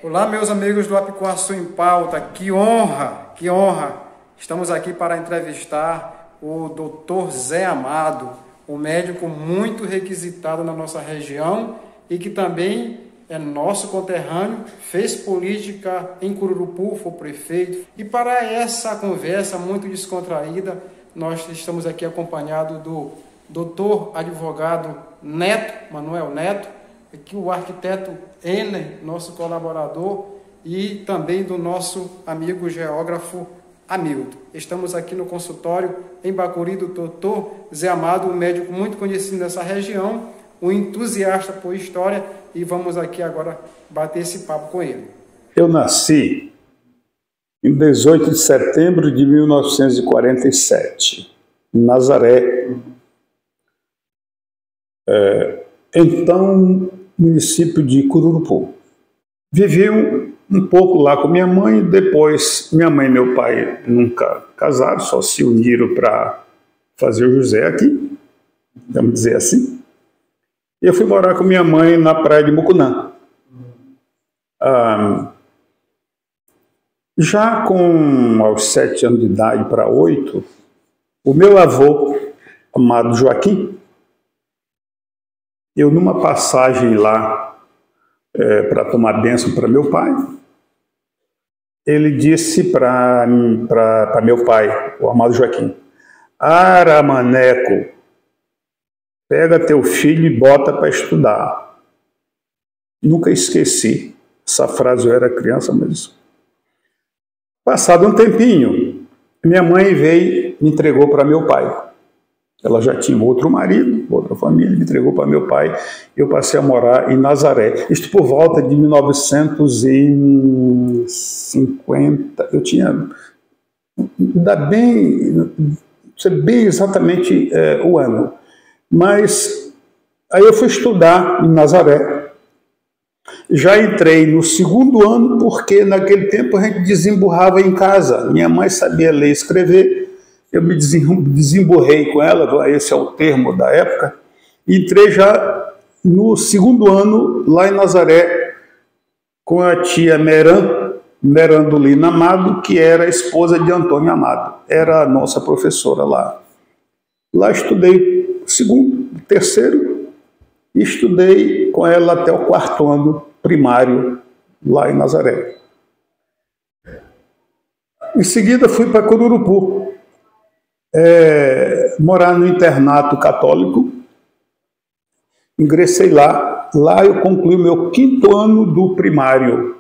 Olá, meus amigos do Apicuaçu em Pauta, que honra, que honra. Estamos aqui para entrevistar o Dr. Zé Amado, um médico muito requisitado na nossa região e que também é nosso conterrâneo, fez política em Cururupu, foi prefeito. E para essa conversa muito descontraída, nós estamos aqui acompanhados do doutor advogado Neto, Manuel Neto, aqui o arquiteto Ener, nosso colaborador, e também do nosso amigo geógrafo Hamilton. Estamos aqui no consultório em Bacuri do doutor Zé Amado, um médico muito conhecido nessa região, um entusiasta por história, e vamos aqui agora bater esse papo com ele. Eu nasci em 18 de setembro de 1947, em Nazaré, então município de Cururupu. Vivi um pouco lá com minha mãe, depois minha mãe e meu pai nunca casaram, só se uniram para fazer o José aqui, vamos dizer assim. E eu fui morar com minha mãe na praia de Mucunã. Já com aos 7 anos de idade para 8, o meu avô, amado Joaquim, eu numa passagem lá para tomar bênção para meu pai, ele disse para meu pai, o amado Joaquim: "Ara, maneco, pega teu filho e bota para estudar." Nunca esqueci essa frase, eu era criança, mas passado um tempinho, minha mãe veio e me entregou para meu pai. Ela já tinha outro marido, outra família, me entregou para meu pai. Eu passei a morar em Nazaré. Isto por volta de 1950. Eu tinha... sei bem exatamente o ano. Mas aí eu fui estudar em Nazaré. Já entrei no segundo ano, porque naquele tempo a gente desemburrava em casa. Minha mãe sabia ler e escrever. Eu me desemburrei com ela, esse é o termo da época, e entrei já no segundo ano lá em Nazaré com a tia Merandolina Amado, que era a esposa de Antônio Amado, era a nossa professora lá. Lá estudei segundo, terceiro, e estudei com ela até o quarto ano primário lá em Nazaré. Em seguida fui para Cururupu, morar no internato católico. Ingressei lá. Lá eu concluí o meu quinto ano do primário.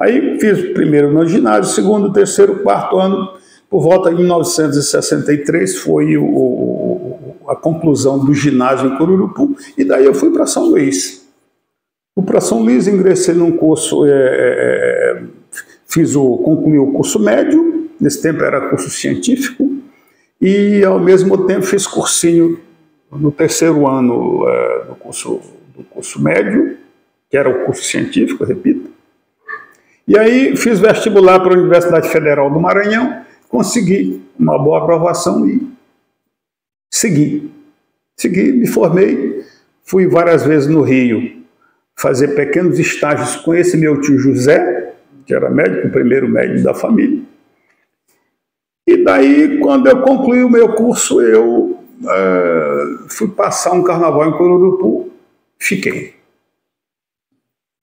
Aí fiz o primeiro no ginásio, segundo, terceiro, quarto ano. Por volta de 1963 foi a conclusão do ginásio em Cururupu. E daí eu fui para São Luís. Fui para São Luís, ingressei num curso, concluí o curso médio. Nesse tempo era curso científico, e ao mesmo tempo fiz cursinho no terceiro ano do curso médio, que era o curso científico, repito. E aí fiz vestibular para a Universidade Federal do Maranhão, consegui uma boa aprovação e segui, me formei, fui várias vezes no Rio fazer pequenos estágios com esse meu tio José, que era médico, o primeiro médico da família. E daí, quando eu concluí o meu curso, eu fui passar um carnaval em Cururupu, fiquei.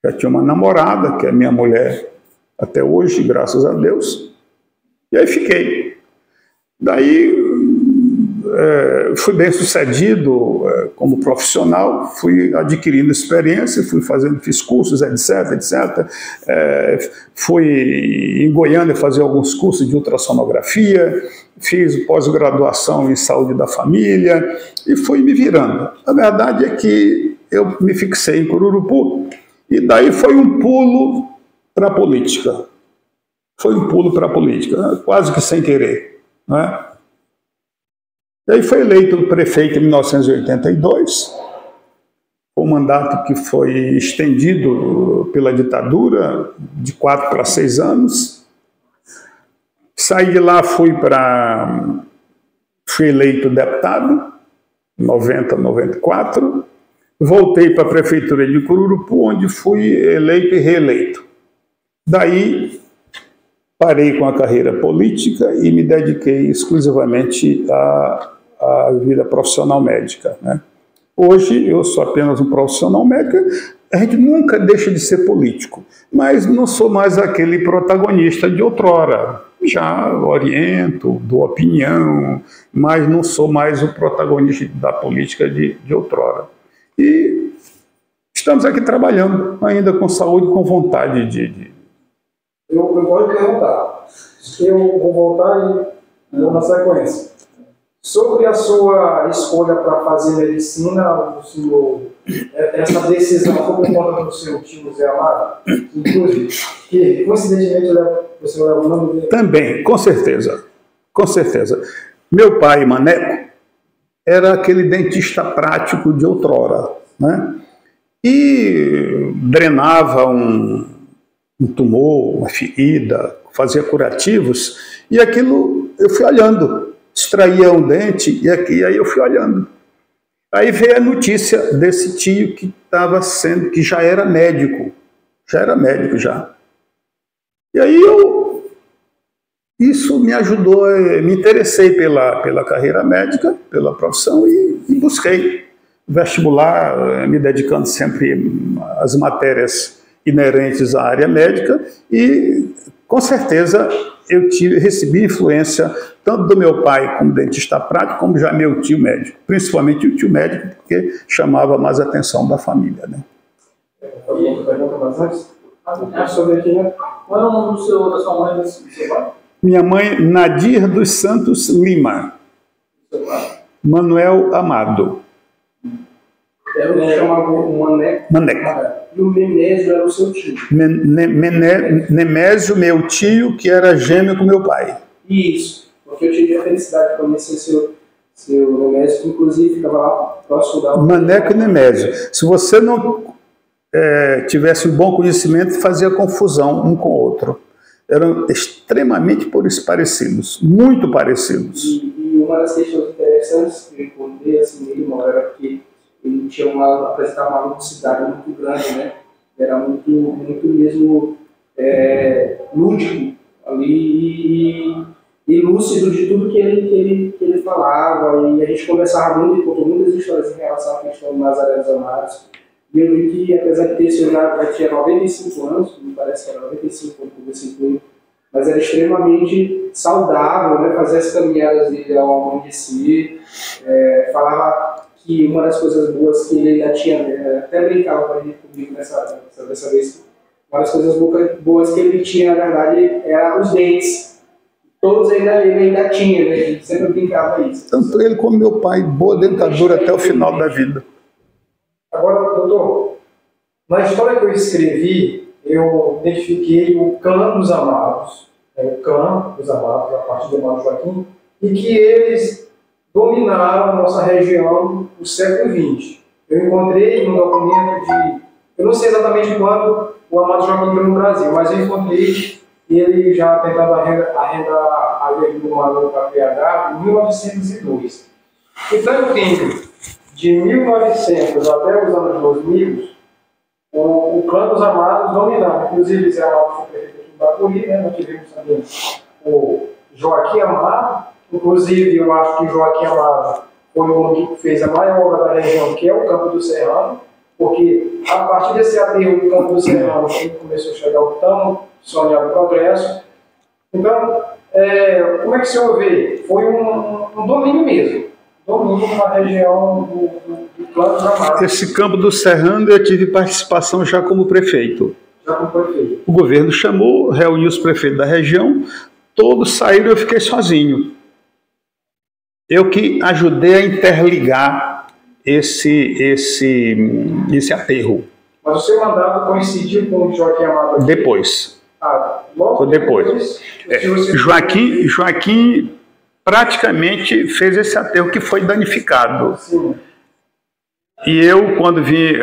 Já tinha uma namorada, que é minha mulher até hoje, graças a Deus, e aí fiquei. Daí, fui bem sucedido como profissional, fui adquirindo experiência, fiz cursos, etc. Fui em Goiânia fazer alguns cursos de ultrassonografia, fiz pós-graduação em saúde da família e fui me virando. A verdade é que eu me fixei em Cururupu e daí foi um pulo para a política. Quase que sem querer, não é? Daí foi eleito prefeito em 1982, um mandato que foi estendido pela ditadura de 4 para 6 anos. Saí de lá, fui eleito deputado, 90, 94, voltei para a prefeitura de Cururupu, onde fui eleito e reeleito. Daí parei com a carreira política e me dediquei exclusivamente à vida profissional médica, né? Hoje eu sou apenas um profissional médico. A gente nunca deixa de ser político, mas não sou mais aquele protagonista de outrora. Já oriento, dou opinião, mas não sou mais o protagonista da política de outrora. E estamos aqui trabalhando, ainda com saúde, com vontade de... Eu vou perguntar. Eu vou voltar e vou na sequência. Sobre a sua escolha para fazer medicina, o senhor, essa decisão foi por conta do seu tio Zé Amado, inclusive, que coincidentemente você leva o nome dele? Também, com certeza, com certeza. Meu pai, Maneco, era aquele dentista prático de outrora, né? E drenava um tumor, uma ferida, fazia curativos, e aquilo eu fui olhando. Extraía um dente e aí eu fui olhando. Aí veio a notícia desse tio que que já era médico já. E aí isso me ajudou, me interessei pela carreira médica, pela profissão e busquei vestibular, me dedicando sempre às matérias inerentes à área médica e com certeza eu recebi influência tanto do meu pai como dentista prático, como já meu tio médico, principalmente o tio médico, porque chamava mais a atenção da família, né? Pergunta mais antes? Sobre aqui, né? Qual é o nome da sua mãe e do seu pai? Minha mãe, Nadir dos Santos Lima. Seu pai? Manuel Amado. Eu chamava o Maneco. Maneco. E o Nemésio era o seu tio. Nemésio, meu tio, que era gêmeo com meu pai. Isso, porque eu tive a felicidade de conhecer seu Nemésio, que inclusive ficava lá próximo da... Maneco e Nemésio. Se você não tivesse um bom conhecimento, fazia confusão um com o outro. Eram extremamente parecidos, muito parecidos. E uma das questões interessantes que eu encontrei assim mesmo era que ele apresentava uma ludicidade muito grande, né? Era muito mesmo lúdico ali e lúcido de tudo que ele falava. E a gente conversava muito e contou muitas histórias em relação à questão do Nazaré dos Amados. E eu vi que, apesar de ter sido já tinha 95 anos, me parece que era 95 quando conversei com ele, mas era extremamente saudável, né? Fazer as caminhadas dele ao amanhecer, falava que uma das coisas boas que ele ainda tinha, até brincava comigo dessa vez, uma das coisas boas que ele tinha, na verdade, eram os dentes. Todos ele ainda tinha, né? Ele sempre brincava isso. Tanto ele como meu pai, boa dentadura até o final da vida. Agora, doutor, na história que eu escrevi, eu identifiquei o clã dos Amados, a partir do Amado Joaquim, e que eles dominaram a nossa região no século XX. Eu encontrei um documento eu não sei exatamente quando o Amado Joaquim veio no Brasil, mas eu encontrei ele já tentando arrendar a ilha do Maranhão para PH em 1902. Então eu tenho de 1900 até os anos 2000, o clã dos Amados dominava. Inclusive, Zé Amado foi prefeito aqui em Bacuri, né? Nós tivemos também o Joaquim Amado. Inclusive, eu acho que Joaquim Amado foi o homem que fez a maior obra da região, que é o Campo do Serrano, porque a partir desse aterro do Campo do Serrano, começou a chegar o tão sonhado progresso. Então, como é que o senhor vê? Foi um domínio mesmo. Domínio na região do Clã dos Amados. Esse Campo do Serrano eu tive participação já como prefeito. Já como prefeito. O governo chamou, reuniu os prefeitos da região, todos saíram e eu fiquei sozinho. Eu que ajudei a interligar esse aterro. Mas o seu mandato coincidiu com o Joaquim Amado aqui? Depois. Logo foi depois. Joaquim praticamente fez esse aterro que foi danificado. Sim. E eu, quando vim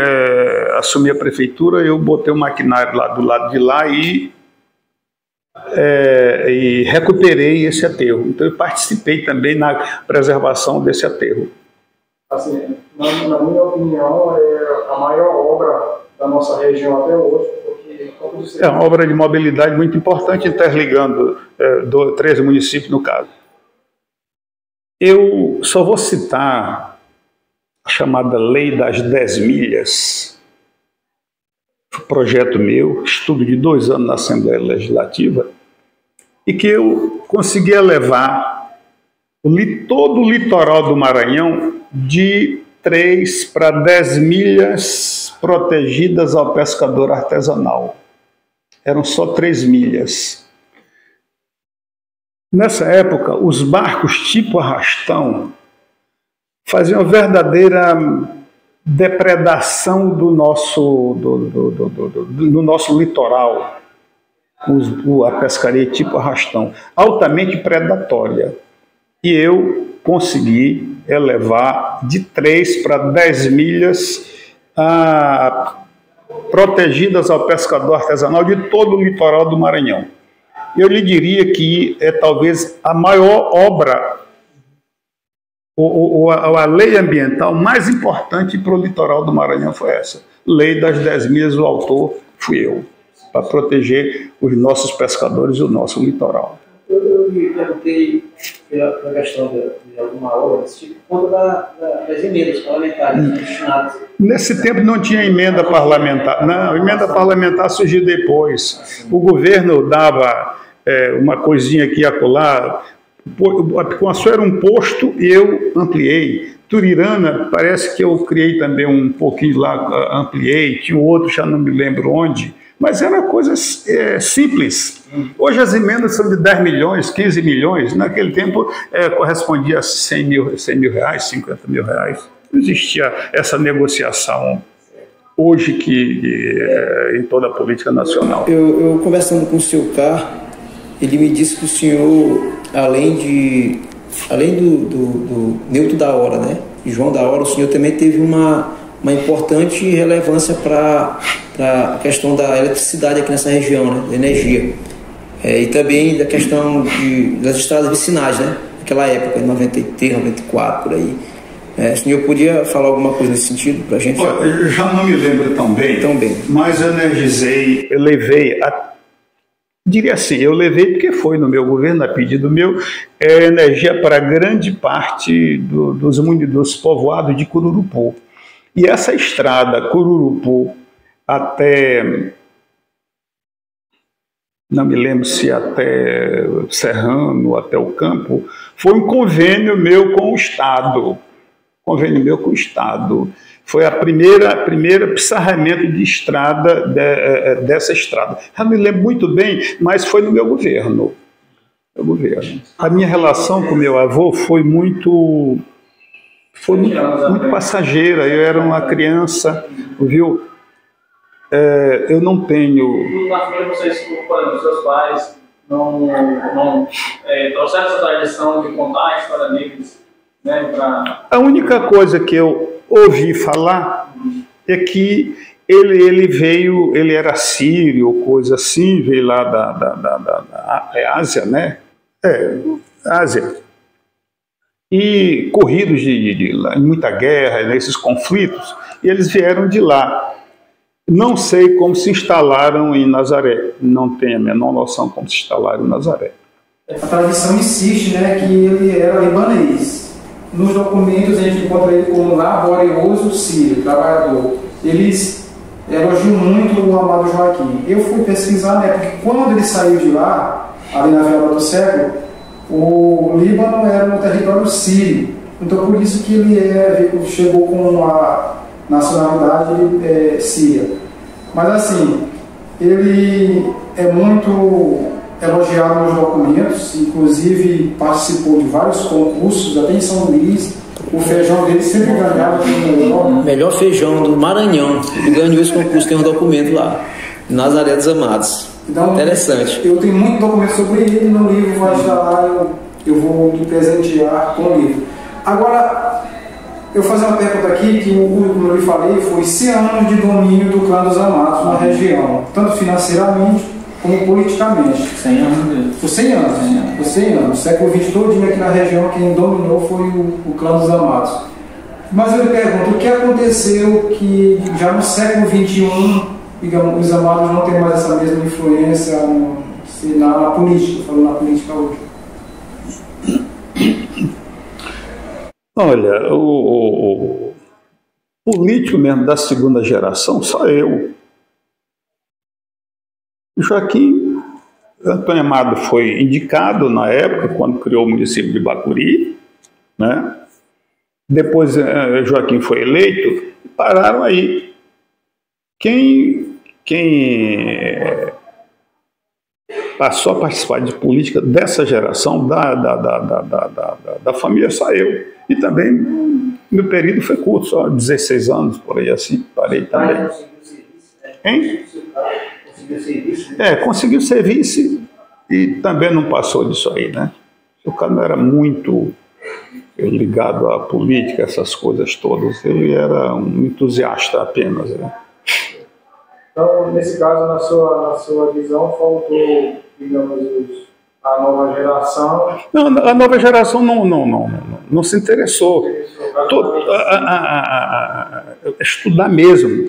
assumir a prefeitura, eu botei o maquinário lá do lado de lá e recuperei esse aterro. Então eu participei também na preservação desse aterro. Assim, na minha opinião, a maior obra da nossa região até hoje, porque, como disse, é uma obra de mobilidade muito importante, interligando 13 municípios no caso. Eu só vou citar a chamada Lei das 10 Milhas, projeto meu, estudo de 2 anos na Assembleia Legislativa, e que eu consegui elevar todo o litoral do Maranhão de 3 para 10 milhas protegidas ao pescador artesanal. Eram só 3 milhas. Nessa época, os barcos tipo arrastão faziam verdadeira depredação do nosso litoral, a pescaria tipo arrastão, altamente predatória. E eu consegui elevar de 3 para 10 milhas protegidas ao pescador artesanal de todo o litoral do Maranhão. Eu lhe diria que é talvez a maior obra, ou a lei ambiental mais importante para o litoral do Maranhão foi essa. Lei das 10 milhas, o autor fui eu, para proteger os nossos pescadores e o nosso litoral. Eu me perguntei pela questão de alguma obra desse tipo, por conta das emendas parlamentares destinadas. Nesse tempo não tinha emenda parlamentar. Não, a emenda parlamentar surgiu depois. O governo dava uma coisinha aqui e acolá. Consul era um posto e eu ampliei. Turirana, parece que eu criei também um pouquinho lá, ampliei. Tinha outro, já não me lembro onde. Mas eram coisas simples. Hoje as emendas são de 10 milhões, 15 milhões. Naquele tempo correspondia a 100 mil reais, 50 mil reais. Não existia essa negociação hoje em toda a política nacional. Eu conversando com o seu Carlos, ele me disse que o senhor, além do Newton da Hora, né, e João da Hora, o senhor também teve uma importante relevância para a questão da eletricidade aqui nessa região, né, da energia. E também da questão das estradas vicinais, né, naquela época, em 93, 94, por aí. O senhor podia falar alguma coisa nesse sentido para a gente? Eu já não me lembro tão bem, mas eu energizei, eu levei, diria assim, eu levei porque foi no meu governo, a pedido meu, energia para grande parte dos povoados de Cururupu. E essa estrada, Cururupu, até, não me lembro se até Serrano, até o Campo, foi um convênio meu com o Estado. Foi a primeira pissarramento de estrada, dessa estrada. Eu não me lembro muito bem, mas foi no meu governo. A minha relação com meu avô foi muito passageira. Eu era uma criança, viu? Eu não tenho... Na família, vocês, por exemplo, seus pais não trouxeram essa tradição de contar a história deles, né? A única coisa que eu ouvi falar é que ele era sírio, coisa assim, veio lá da Ásia, né? Ásia. E corridos de muita guerra, nesses conflitos, e eles vieram de lá. Não sei como se instalaram em Nazaré, não tenho a menor noção como se instalaram em Nazaré. A tradição insiste, né, que ele era libanês. Nos documentos a gente encontra ele como laborioso sírio, trabalhador. Eles elogiam muito o amado Joaquim. Eu fui pesquisar, né, porque quando ele saiu de lá, ali na virada do século, o Líbano era um território sírio. Então por isso que ele chegou com a nacionalidade síria. Mas assim, ele é muito elogiado nos documentos, inclusive participou de vários concursos, até em São Luís. O feijão dele sempre ganhava o melhor feijão do Maranhão. Ele ganhou esse concurso, tem um documento lá, Nazaré dos Amados. Então, interessante. Eu tenho muito documento sobre ele, no livro vai estar lá, eu vou me presentear com o livro. Agora, eu vou fazer uma pergunta aqui, que como eu lhe falei, foi 100 anos de domínio do clã dos Amados na região, tanto financeiramente como politicamente. 100 anos mesmo. Por 100 anos. Por 100 anos. O século XX todinho aqui na região, quem dominou foi o clã dos Amados. Mas eu lhe pergunto, o que aconteceu que já no século XXI, digamos, os amados não têm mais essa mesma influência na política, falando na política hoje? Olha, o político mesmo da segunda geração, só eu. Joaquim Antônio Amado foi indicado na época, quando criou o município de Bacuri, né? Depois Joaquim foi eleito e pararam aí. Quem passou a participar de política dessa geração, da família, só eu. E também, meu período foi curto, só 16 anos, por aí assim, parei também. Hein? Conseguiu serviço e também não passou disso aí, né? O cara não era muito ligado à política, essas coisas todas. Ele era um entusiasta apenas, né? Então, nesse caso, na sua visão, faltou, digamos, a nova geração? Não, a nova geração não se interessou. Estudar mesmo.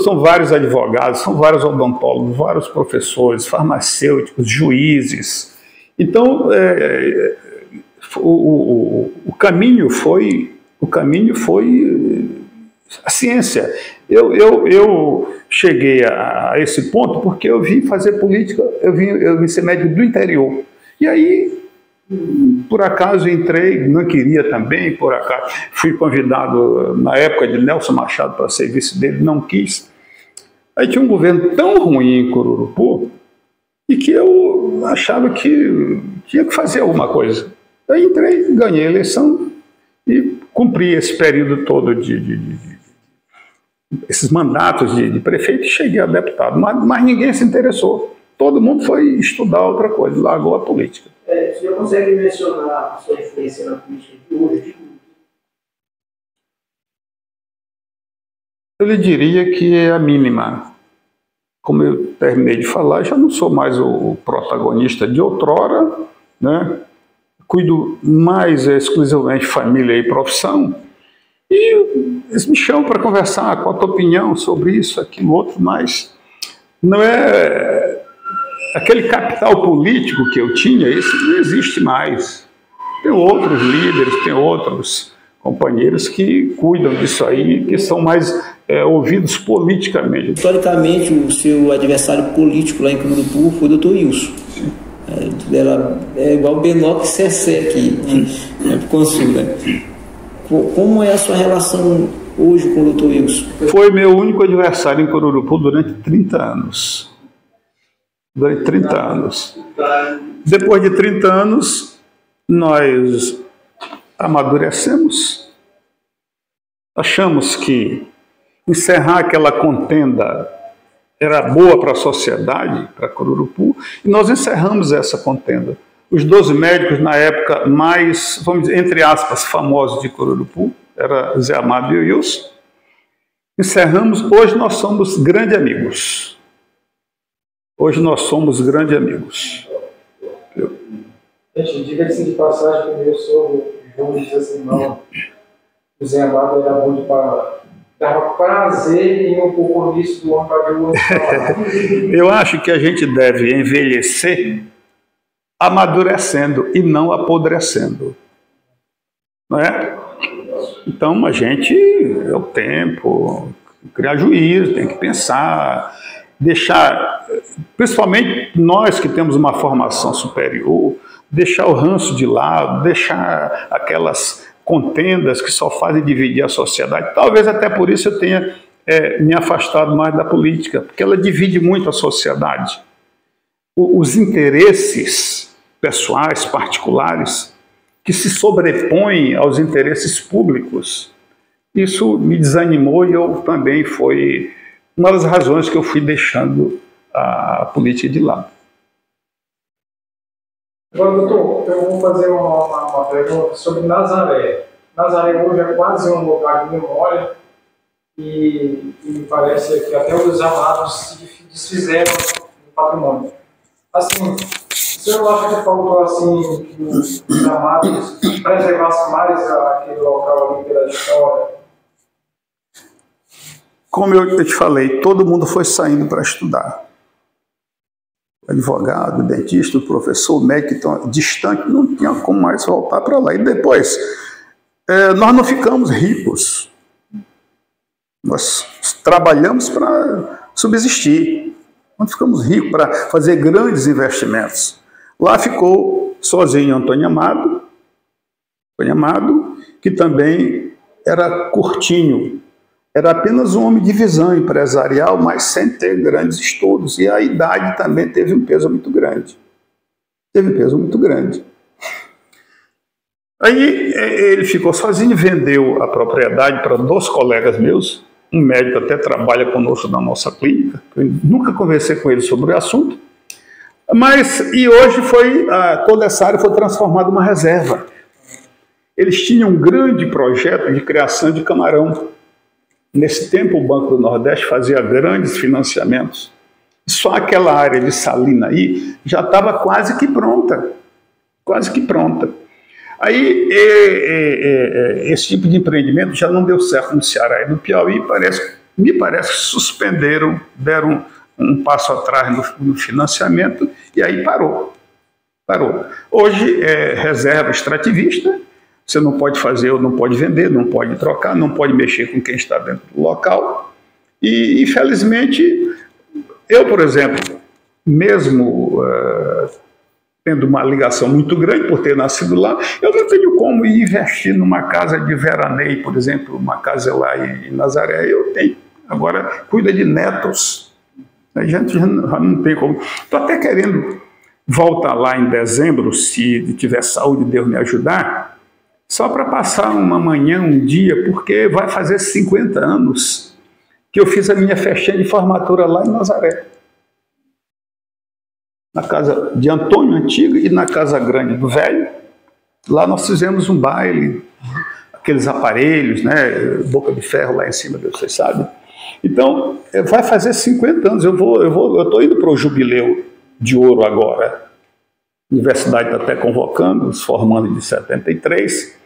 São vários advogados, são vários odontólogos, vários professores, farmacêuticos, juízes. Então, o caminho foi a ciência. Eu cheguei a esse ponto porque eu vim fazer política, eu vim ser médico do interior. E aí, por acaso, entrei, não queria também, por acaso, fui convidado na época de Nelson Machado para ser vice dele, não quis. Aí tinha um governo tão ruim em Cururupu e que eu achava que tinha que fazer alguma coisa. Aí entrei, ganhei a eleição e cumpri esse período todo esses mandatos de prefeito e cheguei a deputado. Mas ninguém se interessou. Todo mundo foi estudar outra coisa, largou a política. Você já consegue mencionar a sua influência na política de hoje? Eu lhe diria que é a mínima. Como eu terminei de falar, já não sou mais o protagonista de outrora, né? Cuido mais exclusivamente de família e profissão. E eles me chamam para conversar, qual a tua opinião sobre isso, aquilo, outro, mas não é... Aquele capital político que eu tinha, isso não existe mais. Tem outros líderes, tem outros companheiros que cuidam disso aí, que são mais ouvidos politicamente. Historicamente, o seu adversário político lá em Cururupu foi o Dr. Wilson. É igual o Benoc e Cessé aqui, pro Consul, né? Como é a sua relação hoje com o Dr. Wilson? Foi meu único adversário em Cururupu durante 30 anos. Durante 30 anos. Depois de 30 anos, nós amadurecemos. Achamos que encerrar aquela contenda era boa para a sociedade, para Cururupu, e nós encerramos essa contenda. Os 12 médicos, na época, mais, vamos dizer, entre aspas, famosos de Cururupu, era Zé Amado e Wilson. Encerramos, hoje nós somos grandes amigos. Hoje nós somos grandes amigos. Gente, diga-se de passagem que eu sou João diz assim, não, o Zé Amado era bom de palavra. Dava prazer em um compromisso do homem para ver o outro falar. Eu acho que a gente deve envelhecer amadurecendo e não apodrecendo. Não é? Então a gente, é o tempo, criar juízo, tem que pensar, deixar, principalmente nós que temos uma formação superior, deixar o ranço de lado, deixar aquelas contendas que só fazem dividir a sociedade. Talvez até por isso eu tenha me afastado mais da política, porque ela divide muito a sociedade. Os interesses pessoais, particulares, que se sobrepõem aos interesses públicos, isso me desanimou e eu também foi uma das razões que eu fui deixando a política de lado. Agora, doutor, eu vou fazer uma pergunta sobre Nazaré. Nazaré hoje é quase um lugar de memória e me parece que até os amados se desfizeram do patrimônio. Assim, o senhor acha que faltou assim, que os amados preservassem mais aquele local ali pela história, como eu te falei, todo mundo foi saindo para estudar. O advogado, o dentista, o professor, o médico, então, distante, não tinha como mais voltar para lá. E depois, nós não ficamos ricos. Nós trabalhamos para subsistir. Não ficamos ricos para fazer grandes investimentos. Lá ficou sozinho Antônio Amado, que também era curtinho. Era apenas um homem de visão empresarial, mas sem ter grandes estudos. E a idade também teve um peso muito grande. Aí ele ficou sozinho, vendeu a propriedade para 2 colegas meus. Um médico até trabalha conosco na nossa clínica. Eu nunca conversei com ele sobre o assunto. E hoje toda essa área foi transformada em uma reserva. Eles tinham um grande projeto de criação de camarão. Nesse tempo, o Banco do Nordeste fazia grandes financiamentos. Só aquela área de salina aí já estava quase que pronta. Aí, esse tipo de empreendimento já não deu certo no Ceará e no Piauí. Me parece que suspenderam, deram um passo atrás no financiamento e aí parou. Hoje é reserva extrativista. Você não pode fazer ou não pode vender, não pode trocar, não pode mexer com quem está dentro do local. E, infelizmente, eu, por exemplo, mesmo tendo uma ligação muito grande por ter nascido lá, eu não tenho como ir investir numa casa de veraneio, por exemplo, uma casa lá em Nazaré. Eu tenho. Agora, cuida de netos. A gente já não tem como. Estou até querendo voltar lá em dezembro, se tiver saúde, Deus me ajudar, só para passar uma manhã, um dia, porque vai fazer 50 anos que eu fiz a minha festinha de formatura lá em Nazaré. Na casa de Antônio Antiga e na Casa Grande do Velho. Lá nós fizemos um baile, aqueles aparelhos, né, boca de ferro lá em cima, vocês sabem. Então, vai fazer 50 anos. Eu estou indo para o Jubileu de Ouro agora. A universidade está até convocando, os formandos de 73.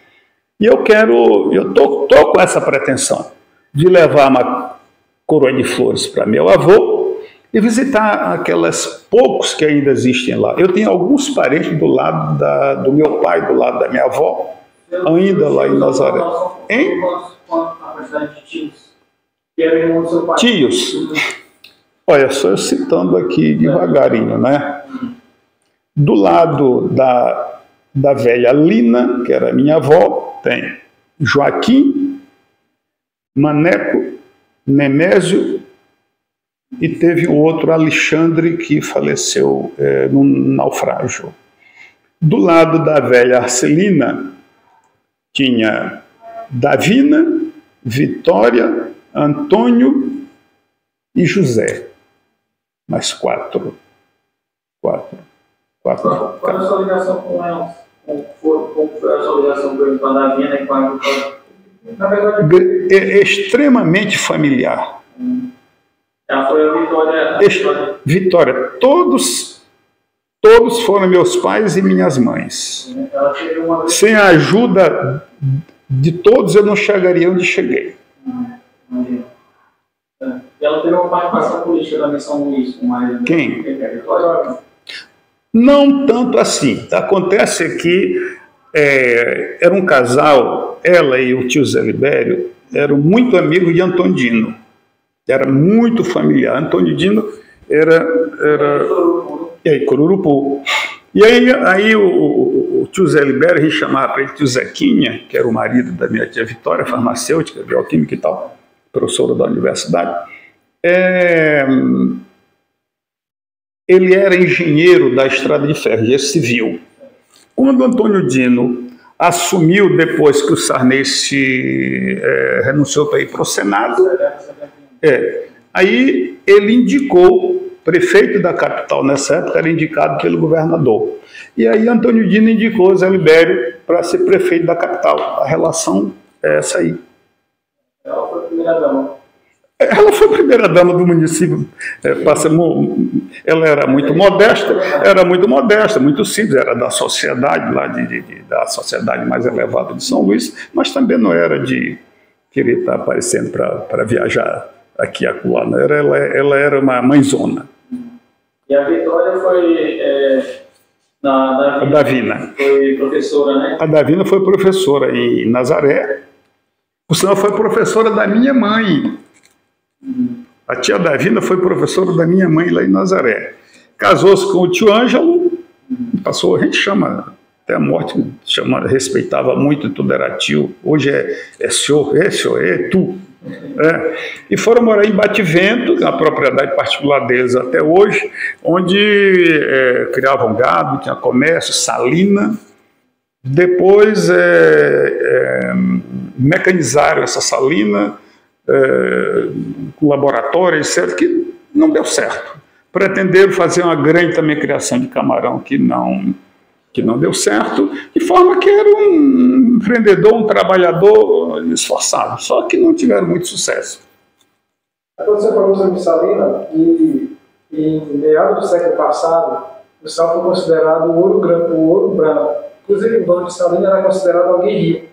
E eu estou com essa pretensão de levar uma coroa de flores para meu avô e visitar aquelas poucos que ainda existem lá. Eu tenho alguns parentes do lado do meu pai, do lado da minha avó, ainda lá em Nazaré. Hein? Tios. Olha, só eu citando aqui devagarinho, né? Do lado da velha Lina, que era minha avó, tem Joaquim, Maneco, Nemésio e teve o outro Alexandre que faleceu num naufrágio. Do lado da velha Arcelina tinha Davina, Vitória, Antônio e José. Mais 4. Qual é a sua ligação com elas? Como foi a sua ligação com a Davina e com a Vitória? Na verdade, é extremamente familiar. Já foi a Vitória. Vitória. Todos foram meus pais e minhas mães. Sem a ajuda de todos, eu não chegaria onde cheguei. Ela teve uma participação política da Missão Luís. Quem? Não tanto assim. Acontece que era um casal, ela e o tio Zé Libério eram muito amigos de Antônio Dino. Era muito familiar. Antônio Dino era Corurupu. E aí o tio Zé Libério, a gente chamava para ele tio Zequinha, que era o marido da minha tia Vitória, farmacêutica, bioquímica e tal, professora da universidade. Ele era engenheiro da Estrada de Ferro, engenheiro civil. Quando Antônio Dino assumiu, depois que o Sarney renunciou para ir para o Senado, aí ele indicou, prefeito da capital nessa época era indicado pelo governador. E aí Antônio Dino indicou Zé Libério para ser prefeito da capital. A relação é essa aí. Ela foi a primeira-dama. Ela foi a primeira-dama do município. Ela era muito modesta, muito simples, era da sociedade, da sociedade mais elevada de São Luís, mas também não era de querer estar aparecendo para viajar aqui e acolá. Ela era uma mãezona. E a Vitória foi A Davina. Foi professora, né? A Davina foi professora em Nazaré. Por sinal, foi professora da minha mãe. A tia Davina foi professora da minha mãe lá em Nazaré. Casou-se com o tio Ângelo, passou, a gente chama, até a morte, respeitava muito, tudo era tio. Hoje é senhor, tu. E foram morar em Bativento, na propriedade particular deles até hoje, onde criavam gado, tinha comércio, salina. Depois mecanizaram essa salina, com laboratório, etc., que não deu certo. Pretenderam fazer uma grande também criação de camarão, que não deu certo, de forma que era um empreendedor, um trabalhador esforçado, só que não tiveram muito sucesso. Quando você falou sobre salina, e em meados do século passado, o sal foi considerado o ouro branco. Inclusive, o dono de salina era considerado alguém rico.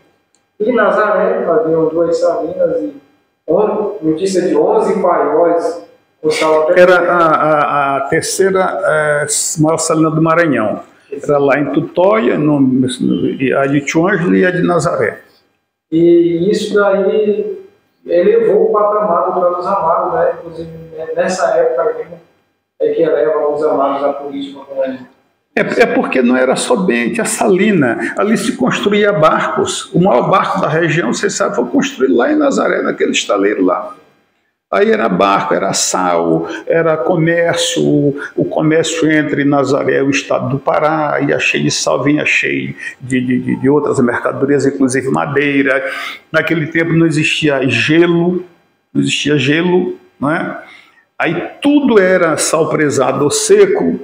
E em Nazaré, haviam 2 salinas e notícia de 11 paióis. Era a terceira maior salina do Maranhão. Era lá em Tutóia, a de Tio Ângelo e a de Nazaré. E isso daí elevou o patamar do Planos Amados, né? Inclusive, nessa época é que eleva os amados à política como é porque não era somente a salina, ali se construía barcos. O maior barco da região, vocês sabem, foi construído lá em Nazaré, naquele estaleiro lá. Aí era barco, era sal, era comércio, o comércio entre Nazaré e o estado do Pará, ia cheio de sal, vinha cheio de outras mercadorias, inclusive madeira. Naquele tempo não existia gelo, não é? Aí tudo era sal presado ou seco.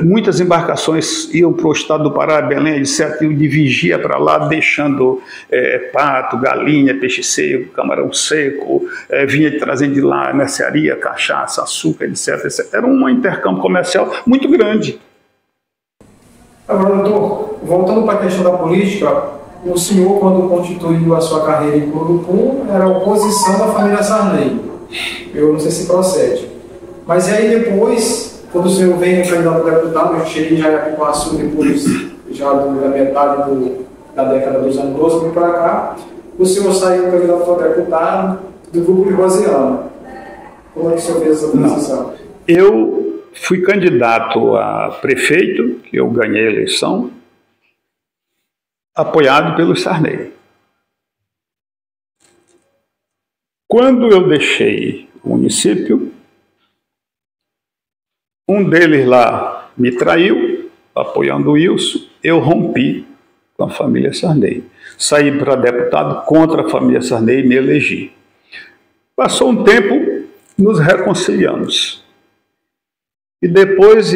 Muitas embarcações iam para o estado do Pará, Belém, etc., de vigia para lá, deixando pato, galinha, peixe seco, camarão seco, vinha trazendo de lá mercearia, cachaça, açúcar, etc., etc. Era um intercâmbio comercial muito grande. Agora, doutor, voltando para a questão da política, o senhor, quando constituiu a sua carreira em Curupum, era a oposição da família Sarney. Eu não sei se procede. Mas aí depois, quando o senhor vem candidato a deputado, eu cheguei já em Apicuaçu, depois já da metade da década dos anos 2000 para cá, o senhor saiu candidato a deputado do grupo de Rosiana. Como é que o senhor fez essa transição? Eu fui candidato a prefeito, que eu ganhei a eleição, apoiado pelo Sarney. Quando eu deixei o município, um deles lá me traiu, apoiando o Wilson, eu rompi com a família Sarney. Saí para deputado contra a família Sarney e me elegi. Passou um tempo, nos reconciliamos. E depois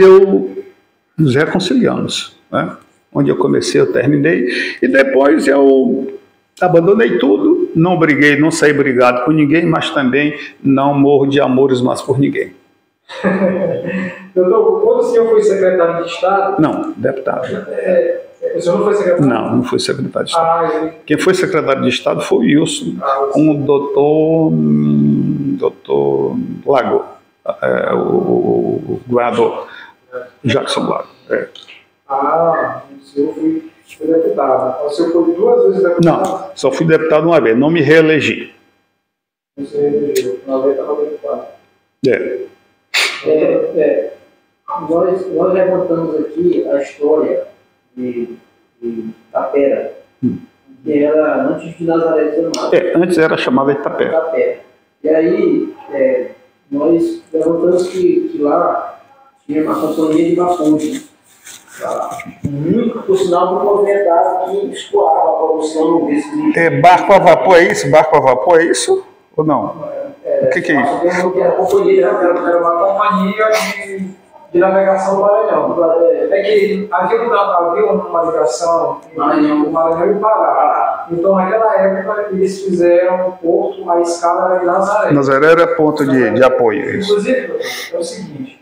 nos reconciliamos, né? Onde eu comecei, eu terminei. E depois eu abandonei tudo, não briguei, não saí brigado com ninguém, mas também não morro de amores mais por ninguém. Doutor, quando o senhor foi secretário de Estado... Não, deputado. O senhor não foi secretário? Não foi secretário de Estado. Quem foi secretário de Estado foi o Wilson, com o doutor Lago, o governador Jackson Lago. O senhor foi deputado. O senhor foi 2 vezes deputado? Não, só fui deputado uma vez, não me reelegi. Não se reelegeu, uma vez estava deputado. Nós remontamos aqui a história de Tapera, que era antes de Nazaré de Amado. Antes era chamada de Tapera. E aí, nós levantamos que lá tinha uma companhia de vapores. Muito, por sinal, muito movimentado, que escoava a produção desse... Barco a vapor é isso? Barco a vapor é isso? Ou não? O que é isso? Era uma companhia de navegação do Maranhão. É que havia uma ligação entre o Maranhão e o Pará. Então, naquela época, eles fizeram um porto, a escala era em Nazaré. Nazaré era ponto de apoio. Isso. Inclusive, é o seguinte,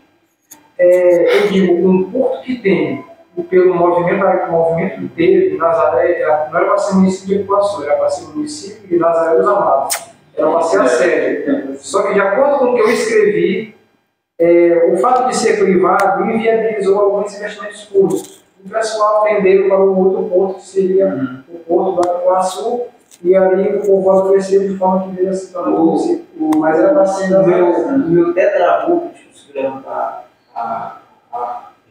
eu digo, um porto que tem, pelo movimento inteiro, Nazaré não era para ser município de Apicuaçu, era para ser município de Nazaré dos Amados. Era para ser a sede. Só que, de acordo com o que eu escrevi, o fato de ser privado inviabilizou alguns investimentos públicos. O pessoal vendeu para um outro porto, que seria o porto do Iguaçu, e ali o povo adoeceu de forma que veio a se tornar município. Mas era para ser o meu tetravô, que conseguiu levantar a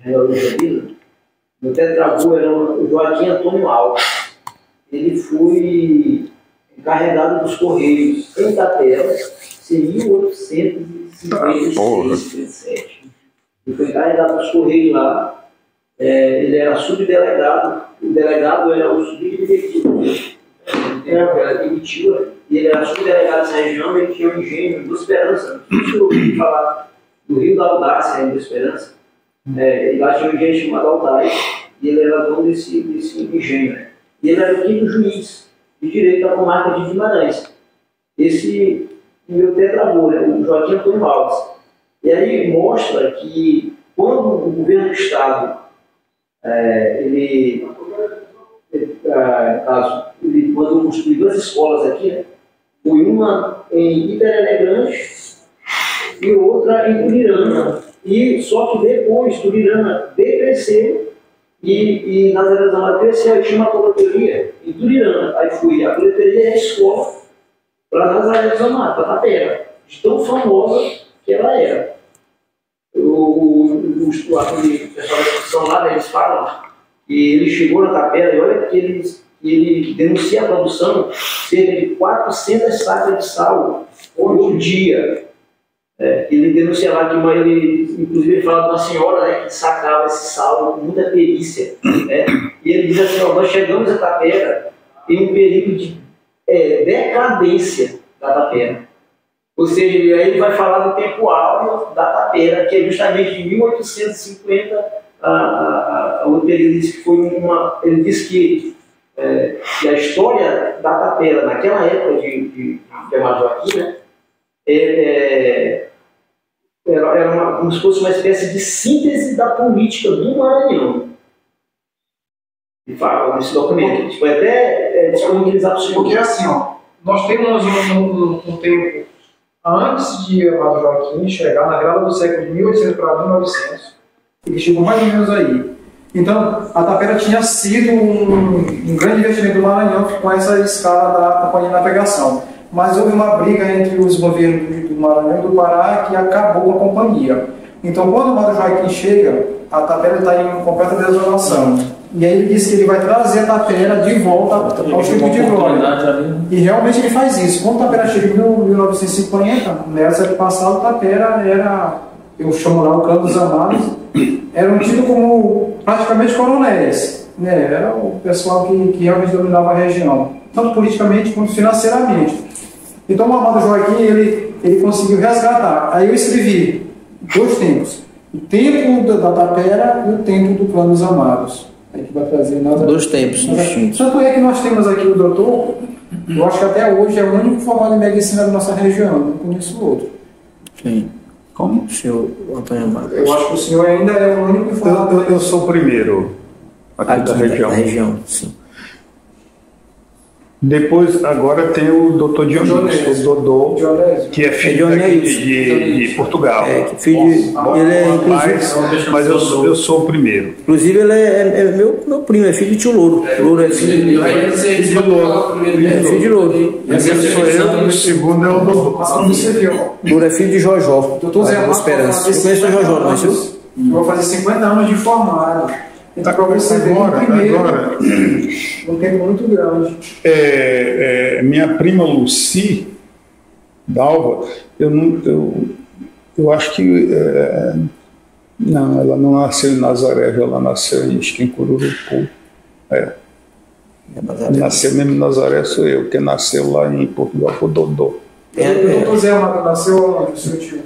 genealogia dele, meu tetravô era o Joaquim Antônio Alves. Ele foi encarregado dos Correios em Itapeva, em 1856. Ele foi encarregado dos Correios lá. Ele era subdelegado, o delegado era o subdiretor. Era demitido, e ele era subdelegado dessa região. Ele tinha um engenho do Esperança. Não sei se eu ouvi falar do Rio da Audácia, do Esperança. E lá tinha um engenho chamado Audácia, e ele era dono desse engenho. E ele era o quinto juiz de direito da comarca de Guimarães. Esse meu tetravô, o Joaquim Antônio Alves. E aí mostra que quando o governo do Estado, ele mandou construir 2 escolas aqui, né? Foi uma em Iterelé Grande e outra em Turirana. E só que depois Turirana decresceu e Nazaré dos Amados cresceu. Aí tinha uma coletoria em Turirana. Aí fui, a coletoria é a escola para Nazaré dos Amados, para Tapera, de tão famosa que ela era. Aquele pessoal da instituição lá, eles falam que ele chegou na Tapera e olha que ele denuncia a produção cerca de 400 sacas de sal por dia. Ele denuncia lá que ele, inclusive, fala de uma senhora, né, que sacava esse sal com muita perícia. E ele diz assim: nós chegamos a Tapera em um período de decadência da Tapera. Ou seja, aí ele vai falar do tempo áureo da Tapera, que é justamente de 1850. O período diz que foi ele diz que a história da Tapera naquela época de Amado Joaquim, né, era como se fosse uma espécie de síntese da política do Maranhão. E fala nesse documento, a gente vai até disponibilizar para o senhor. Porque assim, nós temos um tempo antes de Amado Joaquim chegar na virada do século de 1800 para 1900, ele chegou mais ou menos aí. Então, a Tapera tinha sido um grande investimento do Maranhão com essa escala da Companhia de Navegação. Mas houve uma briga entre os governos do Maranhão e do Pará que acabou a companhia. Então, quando o Amado Joaquim chega, a Tapera está em completa desolação. E aí ele disse que ele vai trazer a Tapera de volta ao tipo de glória. E realmente ele faz isso. Quando a Tapera chega em 1950, nessa época passada, a Tapera era, eu chamo lá o Clã dos Amados, era um tido como praticamente coronéis. Era o pessoal que realmente dominava a região, tanto politicamente quanto financeiramente. Então o Amado Joaquim, ele conseguiu resgatar. Aí eu escrevi 2 tempos: o tempo da Tapera e o tempo do Clã dos Amados. Aí que vai trazer 2 tempos distintos. Tanto é que nós temos aqui o doutor, eu acho que até hoje é o único formado em medicina da nossa região, não conheço outro. Sim. Como? O senhor Antônio Amado. Eu acho que o senhor ainda é o único formado. Eu sou o primeiro aqui da região. Da região, sim. Depois, agora tem o doutor Dionísio, o Dodô, que é filho de Portugal. Ele é, mas eu sou o primeiro. Inclusive, ele é meu primo, é filho de tio Louro. Louro é filho de Louro. Filho de Louro. Esse sou eu, o segundo é o Dodô. Louro é filho de Jojó. Doutor Zé Amado, Esperança. Você conhece o Jojó, não é seu? Vou fazer 50 anos de formado. Então, para você ver agora, um tempo muito grande. Minha prima Lucy Dalva, eu acho que não, ela não nasceu em Nazaré, ela nasceu em Cururupu. Nasceu mesmo em Nazaré, sou eu, que nasceu lá em Portugal, o Dodô. O doutor Zé Amado nasceu onde, o seu tio?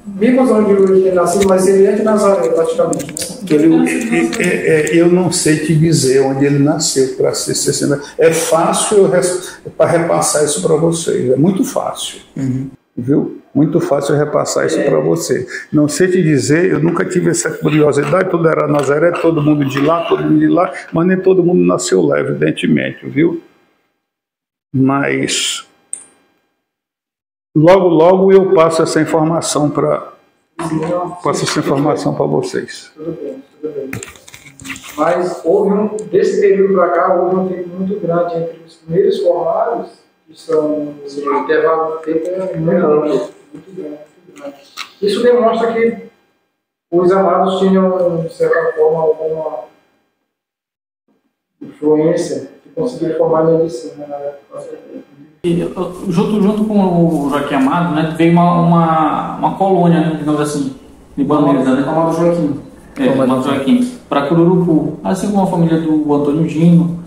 Vimos onde ele nasceu, mas ele é de Nazaré, praticamente. Né? Eu não sei te dizer onde ele nasceu, para ser sincero. É fácil para repassar isso para vocês, é muito fácil. Viu? Muito fácil repassar isso para você. Não sei te dizer, eu nunca tive essa curiosidade, tudo era Nazaré, todo mundo de lá, mas nem todo mundo nasceu lá, evidentemente, viu? mas logo eu passo essa informação para vocês. Tudo bem, tudo bem. Mas desse período para cá, houve um tempo muito grande entre os primeiros formados, que são o intervalo de tempo é muito grande. Isso demonstra que os amados tinham, de certa forma, alguma influência de conseguir formar medicina na época. Junto com o Joaquim Amado, né, veio uma colônia, né, digamos assim, de bandeiras, né? Amado Joaquim. Amado Joaquim, para Cururupu, assim como a família do Antônio Dino,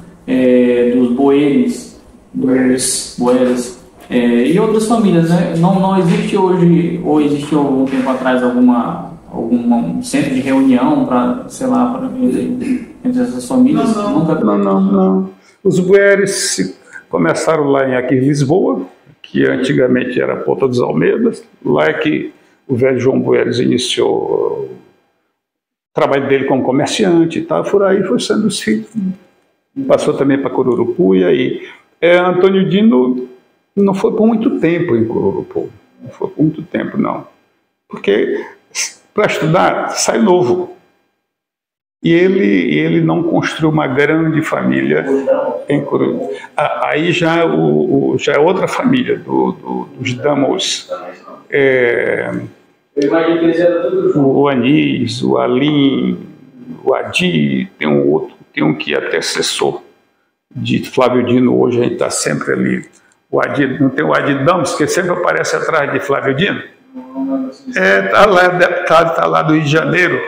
dos Boeres, e outras famílias, né? Não existe hoje, ou existiu algum tempo atrás, um centro de reunião para, sei lá, entre essas famílias? Não. Os Boeres começaram lá aqui em Lisboa, que antigamente era Ponta dos Almeidas. Lá é que o velho João Boeres iniciou o trabalho dele como comerciante e tal. Por aí foi sendo os filhos. Passou também para Cururupu e aí. Antônio Dino não foi por muito tempo em Cururupu. Não foi por muito tempo, não. Porque para estudar sai novo. E ele não construiu uma grande família em Cururupu. Aí já é outra família, dos Damos. O Anis, o Alim, o Adi, tem um que é até assessor de Flávio Dino, hoje a gente está sempre ali. O Adi, não tem o Adi Damos, que sempre aparece atrás de Flávio Dino? Está lá, deputado, está lá do Rio de Janeiro.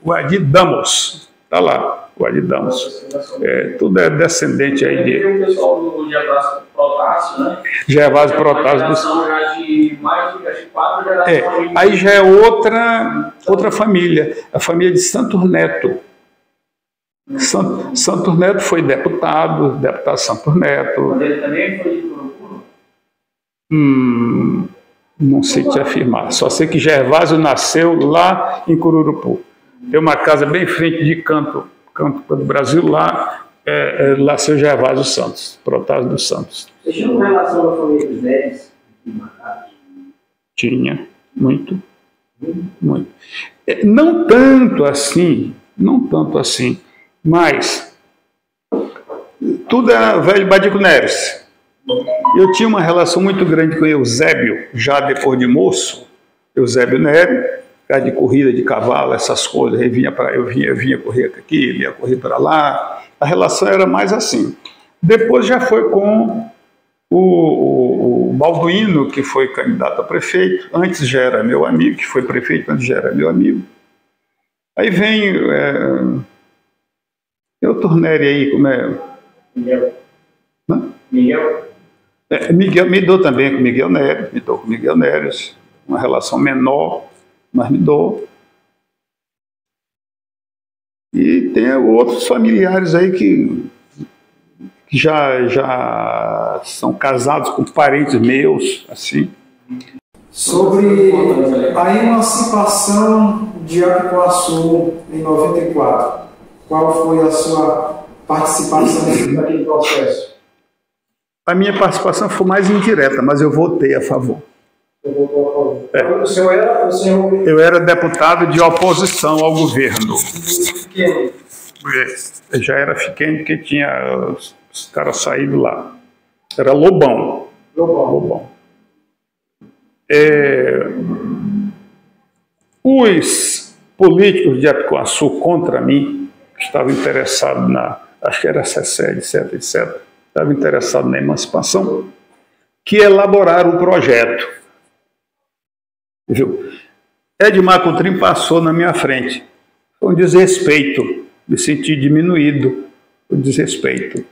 O Adi Damos, está lá, o Adi Damos. Tudo é descendente aí de... Tem o pessoal do Gervásio Protásio, né? Gervásio Protásio. Já de mais de 4 gerações. Aí já é outra família, a família de Santos Neto. Santos Neto foi deputado Santos Neto. Mas ele também foi de Cururupu? Não sei te afirmar. Só sei que Gervásio nasceu lá em Cururupu. Tem uma casa bem em frente de canto do Brasil, lá seu Gervásio Santos, Protásio dos Santos. Você tinha uma relação com a família dos Neves? Tinha, muito. Não tanto assim, mas tudo era velho Badico Neres. Eu tinha uma relação muito grande com Eusébio, já depois de moço, Eusébio Neres, de corrida de cavalo, essas coisas, eu vinha correr aqui, ele ia correr para lá, a relação era mais assim. Depois já foi com o Balduino, que foi candidato a prefeito, antes já era meu amigo, que foi prefeito, antes já era meu amigo. Aí vem o Torneri aí, como é? Miguel. Miguel, me dou também com Miguel Neres, uma relação menor, mas me dou. E tem outros familiares aí que já são casados com parentes meus, assim. Sobre a emancipação de Apicuaçu em 94, qual foi a sua participação naquele processo? A minha participação foi mais indireta, mas eu votei a favor. O senhor Eu era deputado de oposição ao governo. Eu já era fiqueno porque tinha os caras saído lá. Era Lobão. Os políticos de Apicuaçu contra mim, que estavam interessados acho que era CECED, etc., estavam interessados na emancipação, que elaboraram um projeto. Viu? Edmar Coutrinho passou na minha frente. Foi um desrespeito, me senti diminuído, o desrespeito.